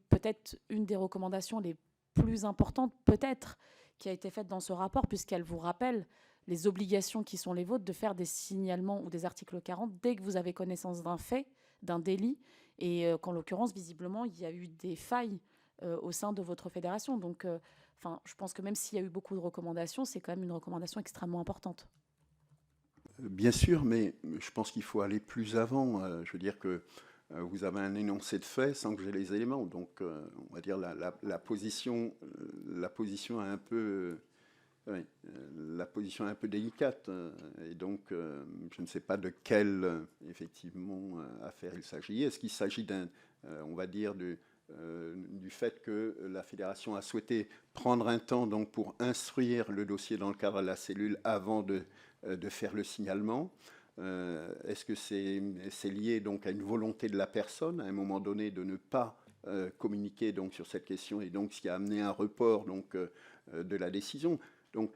peut-être une des recommandations les plus importantes peut-être qui a été faite dans ce rapport, puisqu'elle vous rappelle les obligations qui sont les vôtres de faire des signalements ou des articles 40 dès que vous avez connaissance d'un fait, d'un délit, et qu'en l'occurrence, visiblement, il y a eu des failles au sein de votre fédération. Donc, je pense que même s'il y a eu beaucoup de recommandations, c'est quand même une recommandation extrêmement importante. Bien sûr, mais je pense qu'il faut aller plus avant. Je veux dire que vous avez un énoncé de fait sans que j'ai les éléments. Donc, on va dire la position a un peu Oui, la position est un peu délicate, et donc je ne sais pas de quelle, effectivement, affaire il s'agit. Est-ce qu'il s'agit d'un, on va dire, du fait que la fédération a souhaité prendre un temps donc, pour instruire le dossier dans le cadre de la cellule avant de faire le signalement? Est-ce que c'est lié donc, à une volonté de la personne, à un moment donné, de ne pas communiquer donc, sur cette question, et donc ce qui a amené un report donc, de la décision? Donc,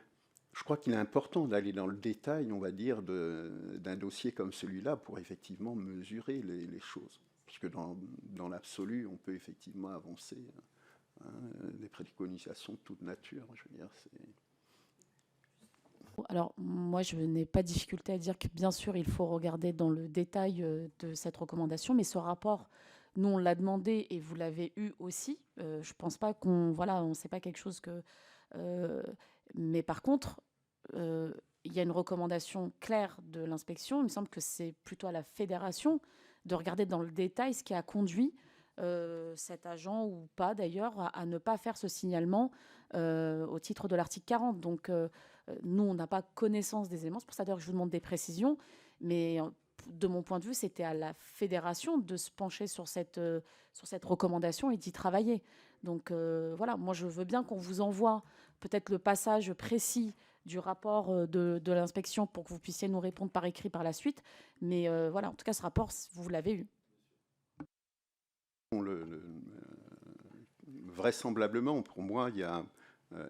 je crois qu'il est important d'aller dans le détail, on va dire, d'un dossier comme celui-là pour effectivement mesurer les choses. Puisque dans l'absolu, on peut effectivement avancer des préconisations de toute nature. Je veux dire, Alors, moi, je n'ai pas de difficulté à dire que, bien sûr, il faut regarder dans le détail de cette recommandation, mais ce rapport, nous, on l'a demandé et vous l'avez eu aussi. Je ne pense pas qu'on... Voilà, on ne sait pas quelque chose que... mais par contre, il y a une recommandation claire de l'inspection. Il me semble que c'est plutôt à la fédération de regarder dans le détail ce qui a conduit cet agent ou pas d'ailleurs à ne pas faire ce signalement au titre de l'article 40. Donc nous, on n'a pas connaissance des éléments. C'est pour ça d'ailleurs que je vous demande des précisions. Mais de mon point de vue, c'était à la fédération de se pencher sur cette recommandation et d'y travailler. Donc voilà, moi je veux bien qu'on vous envoie peut-être le passage précis du rapport de l'inspection pour que vous puissiez nous répondre par écrit par la suite. Mais voilà, en tout cas, ce rapport, vous l'avez eu. Vraisemblablement, pour moi, il y a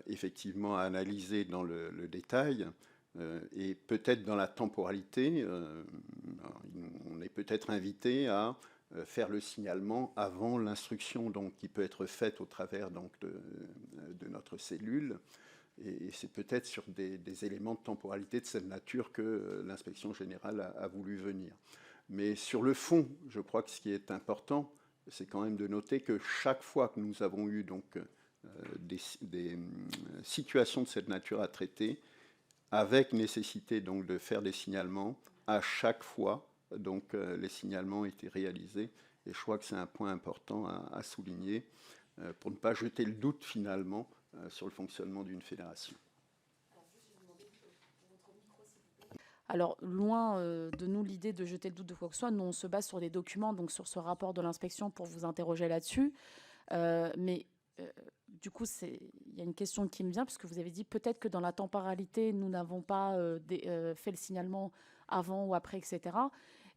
effectivement à analyser dans le détail et peut-être dans la temporalité. On est peut-être invité à faire le signalement avant l'instruction donc, qui peut être faite au travers donc, de notre cellule. Et c'est peut-être sur des éléments de temporalité de cette nature que l'inspection générale a voulu venir. Mais sur le fond, je crois que ce qui est important, c'est quand même de noter que chaque fois que nous avons eu donc, des situations de cette nature à traiter, avec nécessité donc, de faire des signalements, à chaque fois, donc, les signalements ont été réalisés. Et je crois que c'est un point important à souligner pour ne pas jeter le doute finalement sur le fonctionnement d'une fédération. Alors, loin de nous l'idée de jeter le doute de quoi que ce soit, nous on se base sur des documents, donc sur ce rapport de l'inspection pour vous interroger là-dessus. Mais du coup, il y a une question qui me vient, puisque vous avez dit peut-être que dans la temporalité, nous n'avons pas fait le signalement avant ou après, etc.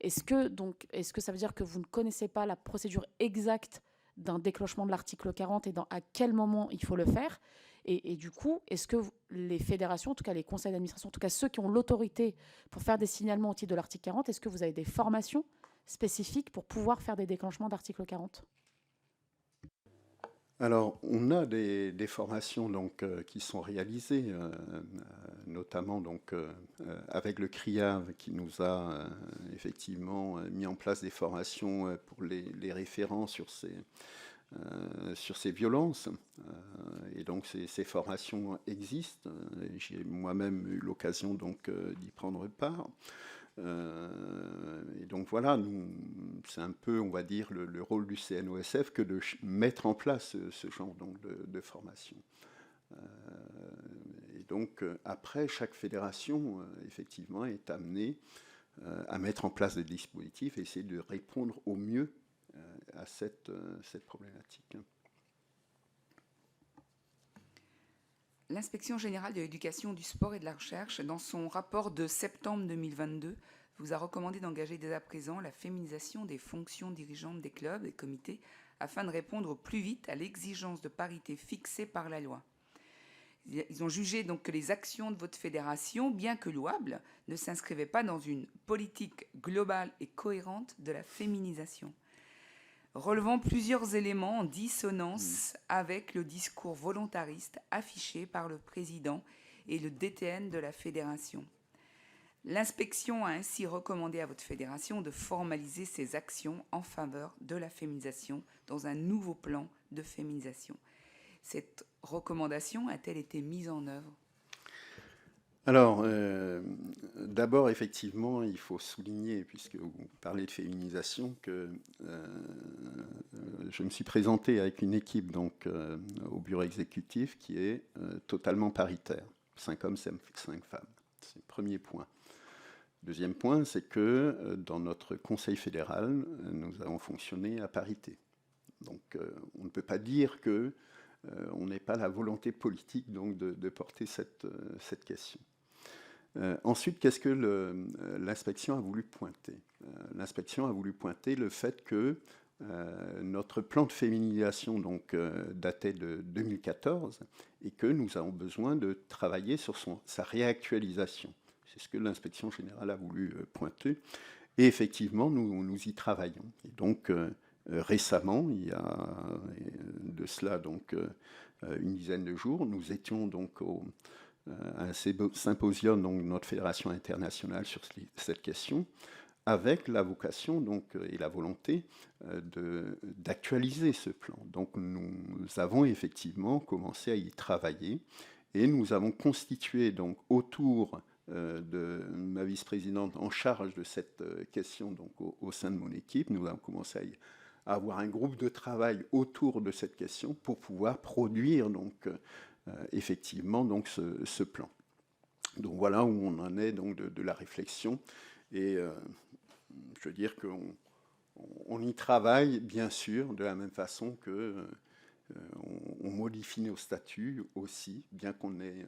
Est-ce que ça veut dire que vous ne connaissez pas la procédure exacte d'un déclenchement de l'article 40 et à quel moment il faut le faire? Et du coup, est-ce que les fédérations, en tout cas les conseils d'administration, en tout cas ceux qui ont l'autorité pour faire des signalements au titre de l'article 40, est-ce que vous avez des formations spécifiques pour pouvoir faire des déclenchements d'article 40? Alors, on a des formations donc, qui sont réalisées, notamment donc, avec le CRIAV qui nous a effectivement mis en place des formations pour les référents sur ces violences. Et donc ces formations existent. J'ai moi-même eu l'occasion donc d'y prendre part. Et donc voilà, c'est un peu, on va dire, le rôle du CNOSF que de mettre en place ce genre donc, de formation. Et donc après, chaque fédération, effectivement, est amenée à mettre en place des dispositifs et essayer de répondre au mieux à cette problématique. L'Inspection générale de l'éducation, du sport et de la recherche, dans son rapport de septembre 2022, vous a recommandé d'engager dès à présent la féminisation des fonctions dirigeantes des clubs et comités afin de répondre plus vite à l'exigence de parité fixée par la loi. Ils ont jugé donc que les actions de votre fédération, bien que louables, ne s'inscrivaient pas dans une politique globale et cohérente de la féminisation, relevant plusieurs éléments en dissonance avec le discours volontariste affiché par le président et le DTN de la fédération. L'inspection a ainsi recommandé à votre fédération de formaliser ses actions en faveur de la féminisation dans un nouveau plan de féminisation. Cette recommandation a-t-elle été mise en œuvre ? Alors, d'abord, effectivement, il faut souligner, puisque vous parlez de féminisation, que je me suis présenté avec une équipe donc, au bureau exécutif qui est totalement paritaire. 5 hommes, 5 femmes. C'est le premier point. Deuxième point, c'est que dans notre Conseil fédéral, nous avons fonctionné à parité. Donc on ne peut pas dire que on n'ait pas la volonté politique donc, de porter cette question. Ensuite, qu'est-ce que l'inspection a voulu pointer? L'inspection a voulu pointer le fait que notre plan de féminisation donc, datait de 2014 et que nous avons besoin de travailler sur sa réactualisation. C'est ce que l'inspection générale a voulu pointer. Et effectivement, nous y travaillons. Et donc, récemment, il y a de cela donc, une dizaine de jours, nous étions donc à un symposium donc, de notre fédération internationale sur cette question, avec la vocation donc, et la volonté d'actualiser ce plan. Donc nous avons effectivement commencé à y travailler et nous avons constitué donc, autour de ma vice-présidente en charge de cette question donc, au sein de mon équipe, nous avons commencé à avoir un groupe de travail autour de cette question pour pouvoir produire donc, effectivement donc, ce plan. Donc voilà où on en est donc, de la réflexion et je veux dire qu'on y travaille, bien sûr, de la même façon que on modifie nos statuts aussi, bien qu'on ait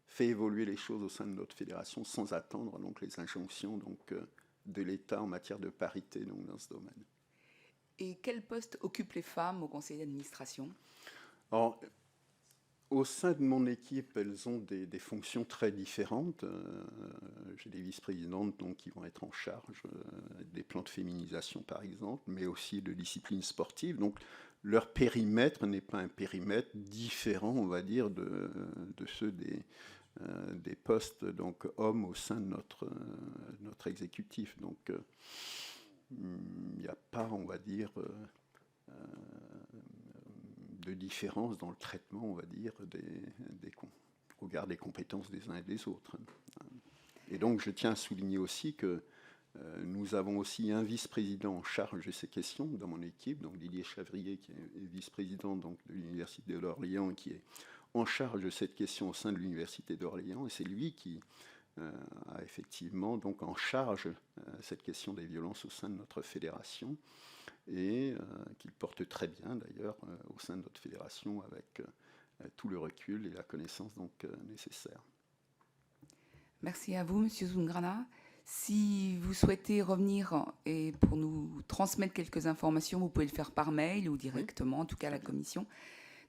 fait évoluer les choses au sein de notre fédération sans attendre donc, les injonctions donc, de l'État en matière de parité donc, dans ce domaine. Et quel poste occupent les femmes au conseil d'administration? Alors, au sein de mon équipe, elles ont des fonctions très différentes. J'ai des vice-présidentes donc, qui vont être en charge des plans de féminisation, par exemple, mais aussi de disciplines sportives. Donc, leur périmètre n'est pas un périmètre différent, on va dire, de ceux des postes donc, hommes au sein de notre exécutif. Donc, il n'y a pas, on va dire, de différence dans le traitement, on va dire, au regard des compétences des uns et des autres. Et donc, je tiens à souligner aussi que nous avons aussi un vice-président en charge de ces questions dans mon équipe, donc Didier Chavrier, qui est vice-président donc, de l'Université d'Orléans, qui est en charge de cette question au sein de l'Université d'Orléans, et c'est lui qui a effectivement donc en charge cette question des violences au sein de notre fédération et qu'il porte très bien d'ailleurs au sein de notre fédération avec tout le recul et la connaissance donc nécessaire. Merci à vous, Monsieur Zungrana. Si vous souhaitez revenir et pour nous transmettre quelques informations, vous pouvez le faire par mail ou directement, oui. En tout cas à la commission.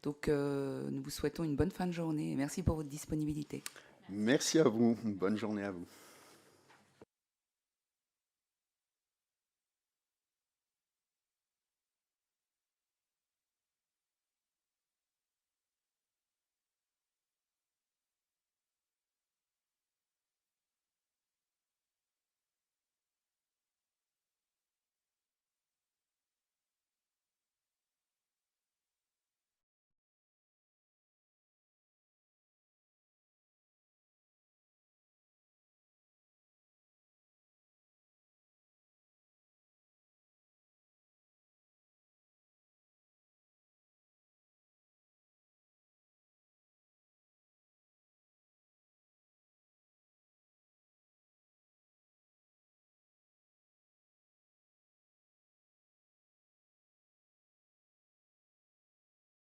Donc, nous vous souhaitons une bonne fin de journée. Merci pour votre disponibilité. Merci à vous. Bonne journée à vous.